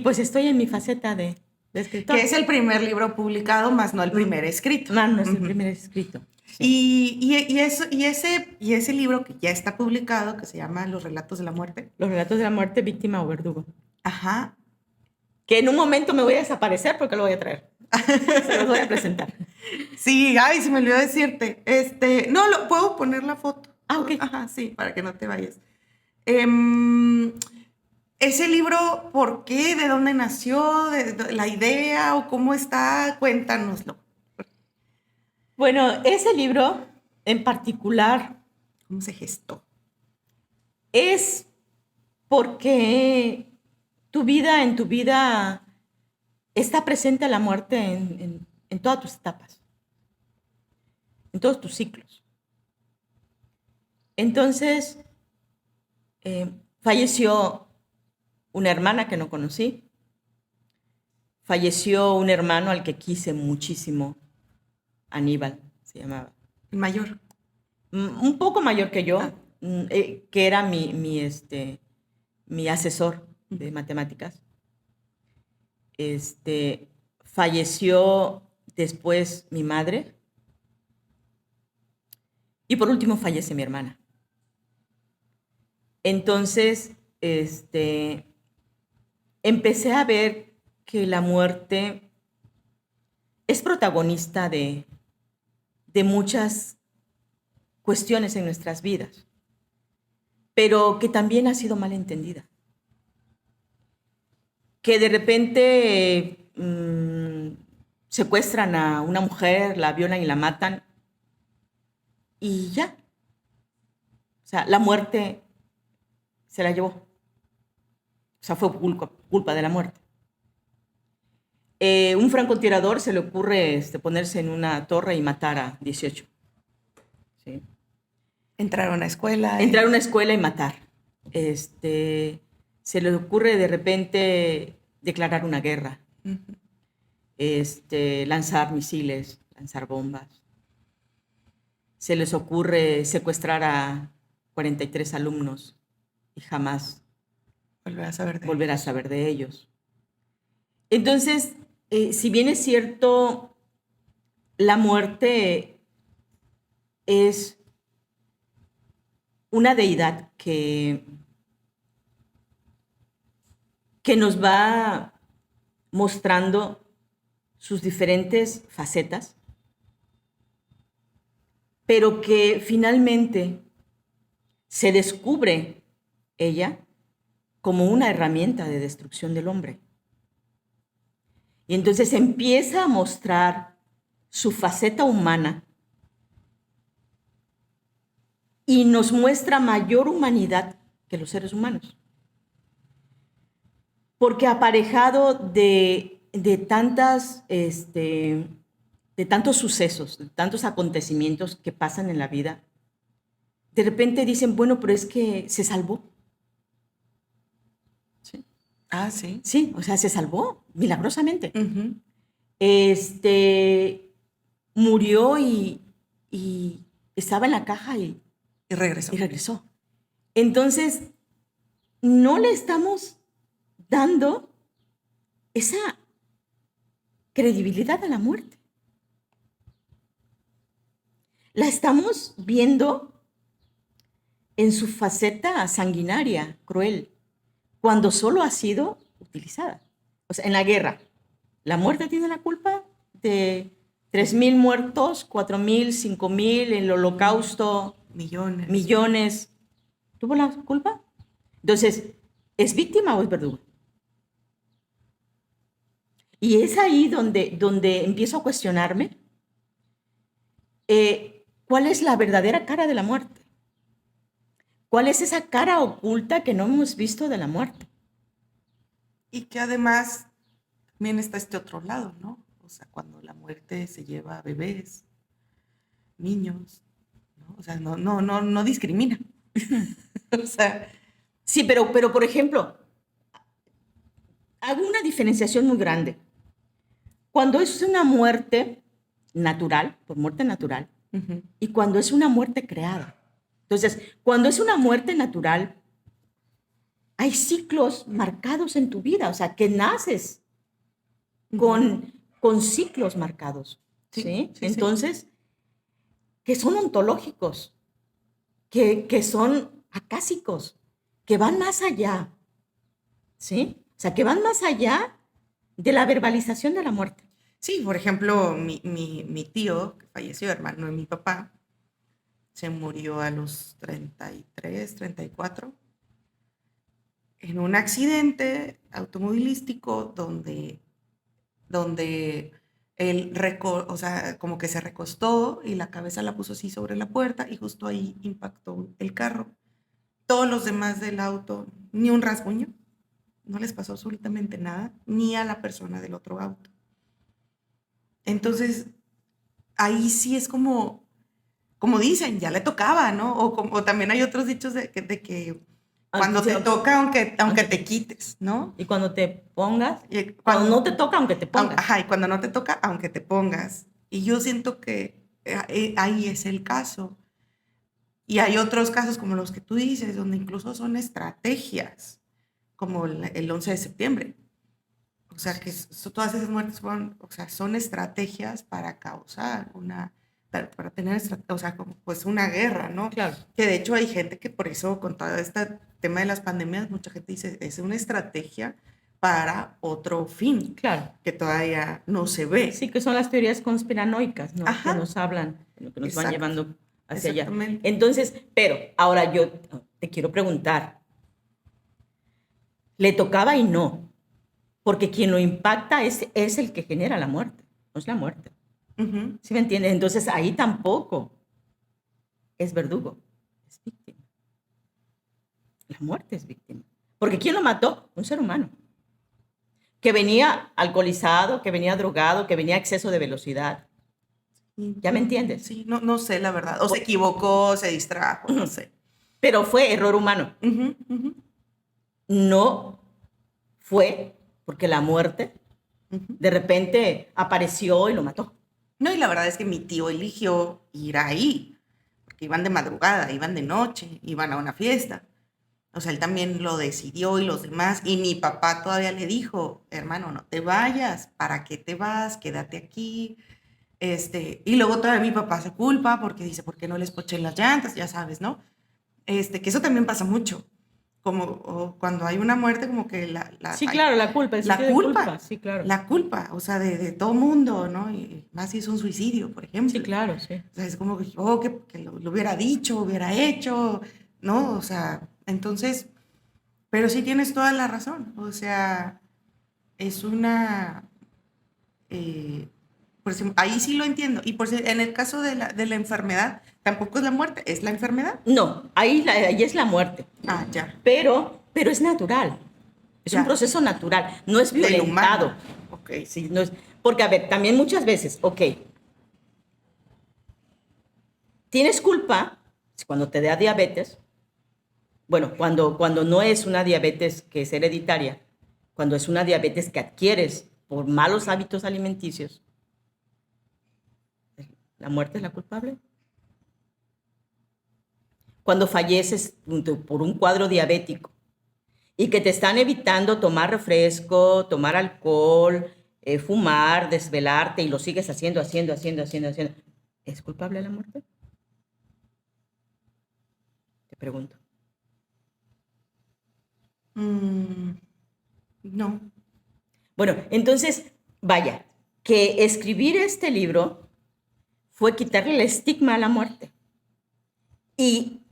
pues estoy en mi faceta de escritora. Que es el primer libro publicado, más no el primer escrito. No es el primer escrito. Sí. Y ese libro que ya está publicado, que se llama Los Relatos de la Muerte. Los Relatos de la Muerte, Víctima o Verdugo. Ajá. Que en un momento me voy a desaparecer porque lo voy a traer. Se los voy a presentar. Sí, ay, se me olvidó decirte. No, puedo poner la foto. Ah, ok. Ajá, sí, para que no te vayas. Ese libro, ¿por qué? ¿De dónde nació? ¿De la idea o cómo está? Cuéntanoslo. Bueno, ese libro en particular ¿Cómo se gestó? es porque en tu vida está presente la muerte en todas tus etapas, en todos tus ciclos. Entonces, falleció una hermana que no conocí, falleció un hermano al que quise muchísimo, Aníbal se llamaba. El mayor. Un poco mayor que yo, que era mi asesor de matemáticas. Falleció después mi madre y por último fallece mi hermana. Entonces, empecé a ver que la muerte es protagonista de muchas cuestiones en nuestras vidas, pero que también ha sido mal entendida. Que de repente secuestran a una mujer, la violan y la matan y ya. O sea, la muerte se la llevó. O sea, fue culpa de la muerte. Un francotirador se le ocurre ponerse en una torre y matar a 18. ¿Sí? Entrar a una escuela. Entrar a una escuela y matar. Se le ocurre de repente declarar una guerra. Lanzar misiles, lanzar bombas. Se les ocurre secuestrar a 43 alumnos y jamás volver a saber de ellos. Entonces, si bien es cierto, la muerte es una deidad que nos va mostrando sus diferentes facetas, pero que finalmente se descubre ella como una herramienta de destrucción del hombre. Y entonces empieza a mostrar su faceta humana y nos muestra mayor humanidad que los seres humanos. Porque aparejado de tantos sucesos, de tantos acontecimientos que pasan en la vida, de repente dicen, bueno, pero es que se salvó. ¿Sí? Ah, sí. Sí, o sea, se salvó milagrosamente. Murió y estaba en la caja y regresó. Y regresó. Entonces, no le estamos dando esa credibilidad a la muerte. La estamos viendo en su faceta sanguinaria, cruel, cuando solo ha sido utilizada. O sea, en la guerra, la muerte tiene la culpa de 3,000 muertos, 4,000, 5,000, en el holocausto, millones. ¿Tuvo la culpa? Entonces, ¿es víctima o es verdugo? Y es ahí donde empiezo a cuestionarme cuál es la verdadera cara de la muerte. ¿Cuál es esa cara oculta que no hemos visto de la muerte? Y que además también está este otro lado, ¿no? O sea, cuando la muerte se lleva a bebés, niños, ¿no? O sea, no discrimina. O sea, sí, pero por ejemplo, hago una diferenciación muy grande. Cuando es una muerte natural, por muerte natural, y cuando es una muerte creada. Entonces, cuando es una muerte natural, hay ciclos marcados en tu vida, o sea, que naces con ciclos marcados, ¿sí? Entonces, que son ontológicos, que son acásicos, que van más allá, ¿sí? O sea, que van más allá de la verbalización de la muerte. Sí, por ejemplo, mi tío, que falleció, hermano de mi papá, se murió a los 33, 34, en un accidente automovilístico donde él, o sea, como que se recostó y la cabeza la puso así sobre la puerta y justo ahí impactó el carro. Todos los demás del auto, ni un rasguño, no les pasó absolutamente nada, ni a la persona del otro auto. Entonces, ahí sí es como dicen, ya le tocaba, ¿no? O también hay otros dichos de que cuando te toca, aunque te quites, ¿no? Y cuando te pongas, Y cuando no te toca, aunque te pongas. Ajá, y cuando no te toca, aunque te pongas. Y yo siento que ahí es el caso. Y hay otros casos como los que tú dices, donde incluso son estrategias, como el 11 de septiembre. O sea, que todas esas muertes fueron, o sea, son estrategias para causar para tener, o sea, como, pues una guerra, ¿no? Claro. Que de hecho hay gente que por eso, con todo este tema de las pandemias, mucha gente dice, es una estrategia para otro fin. Claro. Que todavía no se ve. Sí, que son las teorías conspiranoicas, ¿no? Ajá. Que nos hablan, que nos van llevando hacia allá. Exactamente. Entonces, pero ahora yo te quiero preguntar, ¿le tocaba y no? Porque quien lo impacta es el que genera la muerte, no es la muerte. ¿Sí me entiendes? Entonces ahí tampoco es verdugo, es víctima. La muerte es víctima. Porque ¿quién lo mató? Un ser humano. Que venía alcoholizado, que venía drogado, que venía a exceso de velocidad. ¿Ya me entiendes? Sí, no sé la verdad. O se equivocó, se distrajo, no sé. Pero fue error humano. No fue porque la muerte de repente apareció y lo mató. No, y la verdad es que mi tío eligió ir ahí, porque iban de madrugada, iban de noche, iban a una fiesta. O sea, él también lo decidió y los demás. Y mi papá todavía le dijo, hermano, no te vayas, ¿para qué te vas? Quédate aquí. Y luego todavía mi papá se culpa porque dice, ¿por qué no les poché las llantas? Ya sabes, ¿no? Que eso también pasa mucho. Como cuando hay una muerte, como que sí, claro, la culpa. La culpa. Sí, claro. La culpa, o sea, de todo mundo, ¿no? Y más si es un suicidio, por ejemplo. Sí, claro, sí. O sea, es como que lo hubiera dicho, hubiera hecho, ¿no? O sea, entonces, pero sí tienes toda la razón. O sea, es una... ahí sí lo entiendo. Y en el caso de la enfermedad, tampoco es la muerte, es la enfermedad. No, ahí es la muerte. Ah, ya. Pero es natural. Es ya. Un proceso natural. No es violentado. Ok. Sí, no es, porque, a ver, también muchas veces, ok, tienes culpa cuando te da diabetes. Bueno, cuando no es una diabetes que es hereditaria, cuando es una diabetes que adquieres por malos hábitos alimenticios, ¿la muerte es la culpable? Cuando falleces por un cuadro diabético y que te están evitando tomar refresco, tomar alcohol, fumar, desvelarte y lo sigues haciendo, ¿es culpable la muerte? Te pregunto. No. Bueno, entonces, vaya, que escribir este libro fue quitarle el estigma a la muerte y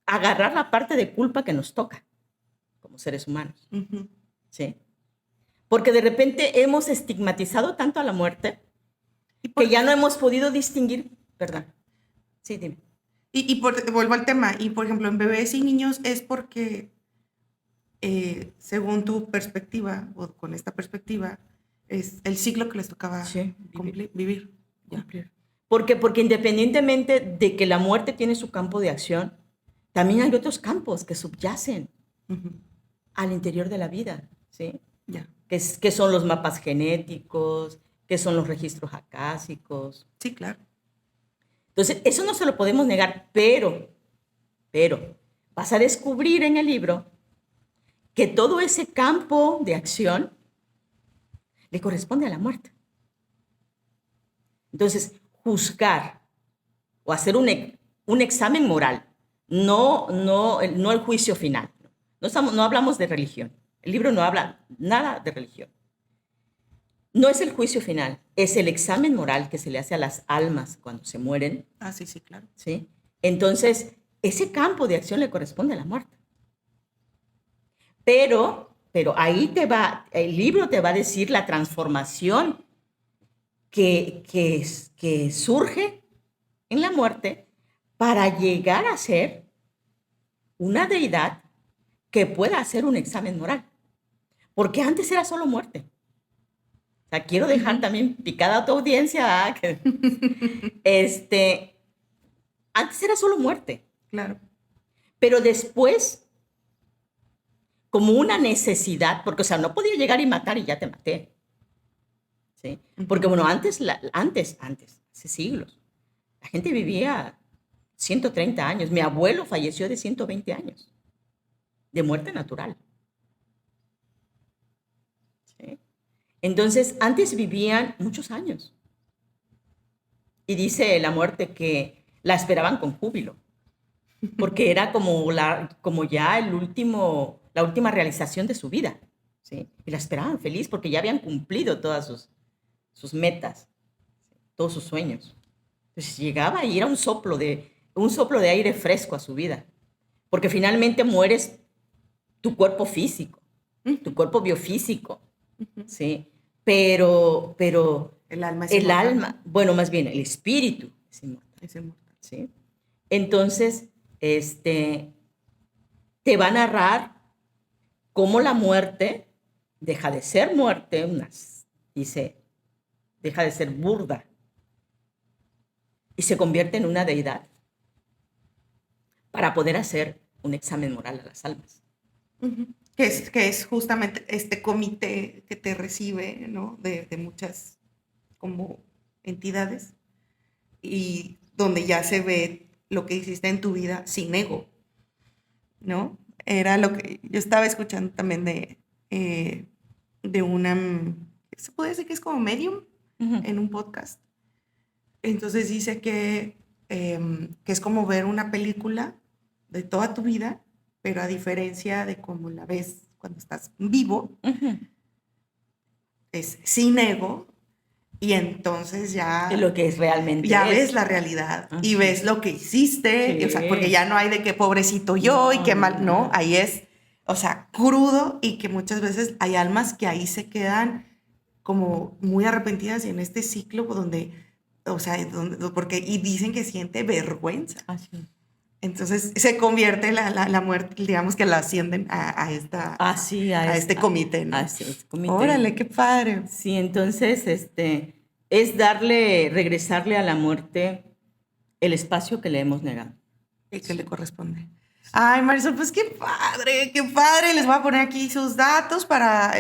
agarrar la parte de culpa que nos toca como seres humanos. ¿Sí? Porque de repente hemos estigmatizado tanto a la muerte que ya no hemos podido distinguir, ¿verdad? Sí, dime. Vuelvo al tema, y por ejemplo, en bebés y niños es porque, según tu perspectiva, o con esta perspectiva, es el ciclo que les tocaba vivir. Cumplir. Porque independientemente de que la muerte tiene su campo de acción, también hay otros campos que subyacen al interior de la vida, ¿sí? Que son los mapas genéticos, que son los registros acásicos. Sí, claro. Entonces, eso no se lo podemos negar, pero vas a descubrir en el libro que todo ese campo de acción le corresponde a la muerte. Entonces, juzgar o hacer un examen moral, no el juicio final. No hablamos de religión. El libro no habla nada de religión. No es el juicio final, es el examen moral que se le hace a las almas cuando se mueren, Ah, sí, sí, claro. ¿sí? Entonces, ese campo de acción le corresponde a la muerte. Pero ahí el libro te va a decir la transformación que surge en la muerte para llegar a ser una deidad que pueda hacer un examen moral. Porque antes era solo muerte. O sea, quiero dejar también picada a tu audiencia que antes era solo muerte. Claro. Pero después, como una necesidad, porque, o sea, no podía llegar y matar y ya te maté. ¿Sí? Porque, bueno, antes, hace siglos, la gente vivía 130 años. Mi abuelo falleció de 120 años, de muerte natural. ¿Sí? Entonces, antes vivían muchos años. Y dice la muerte que la esperaban con júbilo, porque era como ya la última realización de su vida. ¿Sí? Y la esperaban feliz porque ya habían cumplido todas sus metas, todos sus sueños. Entonces llegaba y era un soplo de aire fresco a su vida, porque finalmente mueres tu cuerpo físico, tu cuerpo biofísico, ¿sí? Pero El alma es el inmortal. alma, bueno, más bien el espíritu es inmortal, Es inmortal. ¿sí? Entonces, te va a narrar cómo la muerte deja de ser muerte, deja de ser burda y se convierte en una deidad para poder hacer un examen moral a las almas. Que es justamente este comité que te recibe, ¿no? De muchas como entidades y donde ya se ve lo que hiciste en tu vida sin ego, ¿no? Era lo que yo estaba escuchando también de una, se puede decir que es como medium en un podcast. Entonces dice que es como ver una película de toda tu vida, pero a diferencia de cómo la ves cuando estás vivo, es sin ego, y entonces ya, Es lo que es realmente ya es. ves la realidad y Sí. ves lo que hiciste, Sí. o sea, porque ya no hay de qué pobrecito yo y qué mal, no, ahí es, o sea, crudo, y que muchas veces hay almas que ahí se quedan como muy arrepentidas y en este ciclo donde, o sea, porque, y dicen que siente vergüenza. Así. Entonces se convierte la muerte, digamos que la ascienden a este comité, ¿no? Así es, comité. Órale, qué padre. Sí, entonces es regresarle a la muerte el espacio que le hemos negado. Y que le corresponde. Ay, Marisol, pues qué padre, qué padre. Les voy a poner aquí sus datos para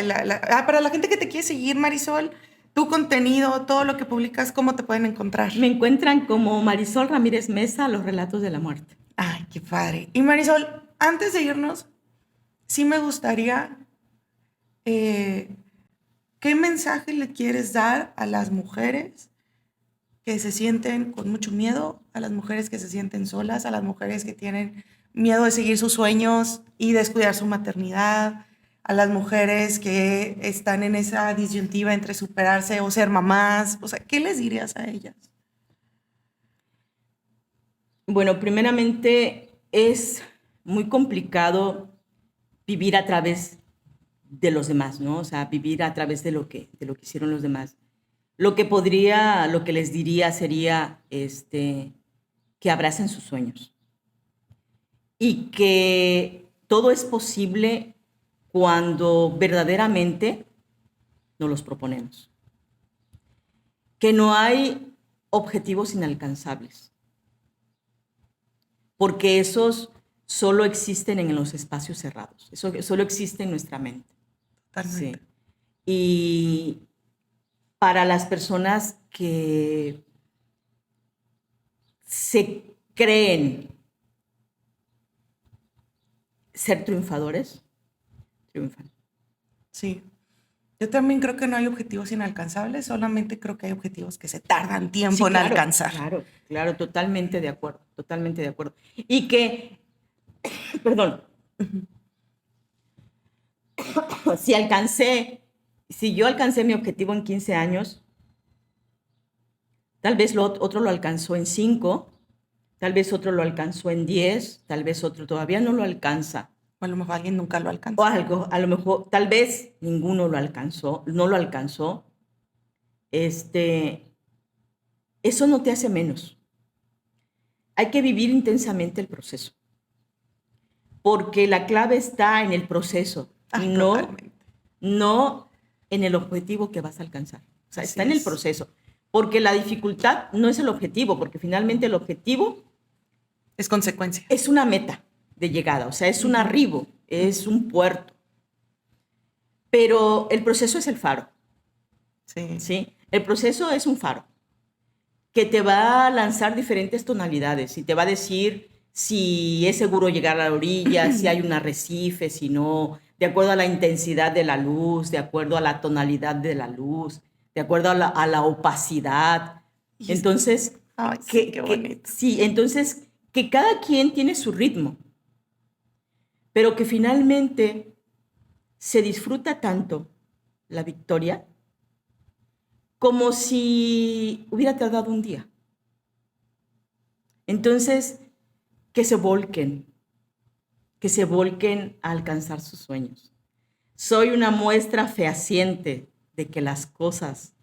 para la gente que te quiere seguir, Marisol, tu contenido, todo lo que publicas, ¿cómo te pueden encontrar? Me encuentran como Marisol Ramírez Mesa, Los Relatos de la Muerte. Ay, qué padre. Y Marisol, antes de irnos, sí me gustaría, ¿qué mensaje le quieres dar a las mujeres que se sienten con mucho miedo, a las mujeres que se sienten solas, a las mujeres que tienen miedo de seguir sus sueños y descuidar su maternidad, a las mujeres que están en esa disyuntiva entre superarse o ser mamás? O sea, ¿qué les dirías a ellas? Bueno, primeramente es muy complicado vivir a través de los demás, ¿no? O sea, vivir a través de lo que hicieron los demás. Lo que les diría sería que abracen sus sueños y que todo es posible cuando verdaderamente nos los proponemos. Que no hay objetivos inalcanzables, porque esos solo existen en los espacios cerrados, eso solo existe en nuestra mente. Totalmente. Sí. Y para las personas que se creen ser triunfadores, triunfan. Sí. Yo también creo que no hay objetivos inalcanzables, solamente creo que hay objetivos que se tardan tiempo Sí, en claro, alcanzar. Claro, totalmente de acuerdo, totalmente de acuerdo. Y que, perdón, si alcancé Si yo alcancé mi objetivo en 15 años, tal vez otro lo alcanzó en 5, tal vez otro lo alcanzó en 10, tal vez otro todavía no lo alcanza. O a lo mejor alguien nunca lo O alcanzó. algo, a lo mejor, tal vez ninguno lo alcanzó, no lo alcanzó. Eso no te hace menos. Hay que vivir intensamente el proceso. Porque la clave está en el proceso, Ay, no, totalmente. no en el objetivo que vas a alcanzar. O sea, Así está en el es. proceso. Porque la dificultad no es el objetivo, porque finalmente el objetivo Es consecuencia. es una meta de llegada, o sea, es un arribo, es un puerto. Pero el proceso es el faro, Sí. ¿sí? El proceso es un faro que te va a lanzar diferentes tonalidades y te va a decir si es seguro llegar a la orilla, si hay un arrecife, si no, de acuerdo a la intensidad de la luz, de acuerdo a la tonalidad de la luz, de acuerdo a la opacidad. Y es- Entonces, Ay, sí, qué bonito. sí, entonces, que cada quien tiene su ritmo, pero que finalmente se disfruta tanto la victoria como si hubiera tardado un día. Entonces, que se volquen a alcanzar sus sueños. Soy una muestra fehaciente de que las cosas,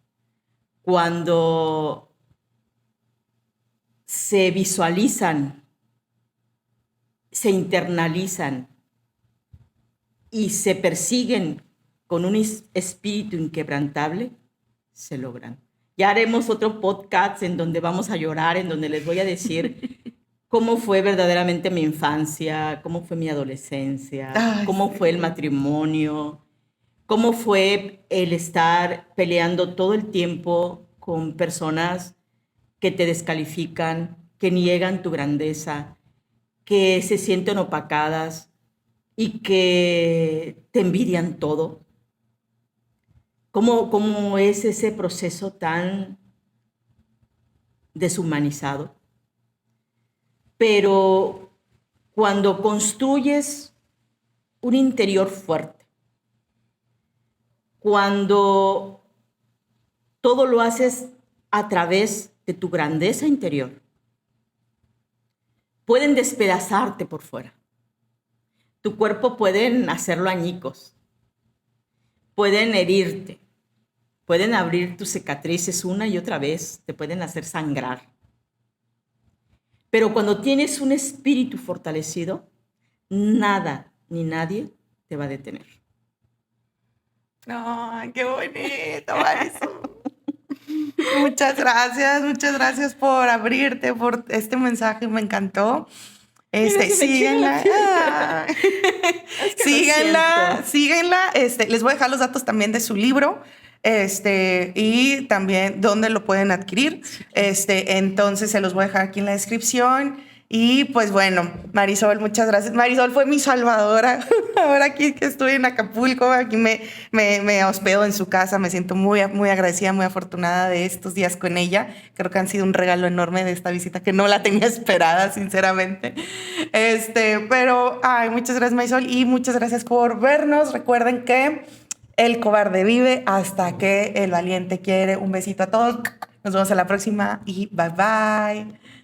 cuando se visualizan, se internalizan y se persiguen con un espíritu inquebrantable, se logran. Ya haremos otro podcast en donde vamos a llorar, en donde les voy a decir cómo fue verdaderamente mi infancia, cómo fue mi adolescencia, Ay, cómo sí. fue el matrimonio, cómo fue el estar peleando todo el tiempo con personas que te descalifican, que niegan tu grandeza, que se sienten opacadas y que te envidian todo. ¿Cómo es ese proceso tan deshumanizado? Pero cuando construyes un interior fuerte, cuando todo lo haces a través de tu grandeza interior, pueden despedazarte por fuera. Tu cuerpo pueden hacerlo añicos, pueden herirte, pueden abrir tus cicatrices una y otra vez, te pueden hacer sangrar. Pero cuando tienes un espíritu fortalecido, nada ni nadie te va a detener. Ay, qué bonito, Marisol. Muchas gracias por abrirte, por este mensaje, me encantó. Mira, se me enchina la Síganla. piel. Ah. Es que Síganla, lo siento. síganla. Les voy a dejar los datos también de su libro. Y también dónde lo pueden adquirir. Entonces se los voy a dejar aquí en la descripción. Y pues bueno, Marisol, muchas gracias. Marisol fue mi salvadora. Ahora aquí que estoy en Acapulco, aquí me hospedo en su casa. Me siento muy, muy agradecida, muy afortunada de estos días con ella. Creo que han sido un regalo enorme de esta visita que no la tenía esperada, sinceramente. Pero, ay, muchas gracias, Marisol, y muchas gracias por vernos. Recuerden que el cobarde vive hasta que el valiente quiere. Un besito a todos. Nos vemos en la próxima y bye bye.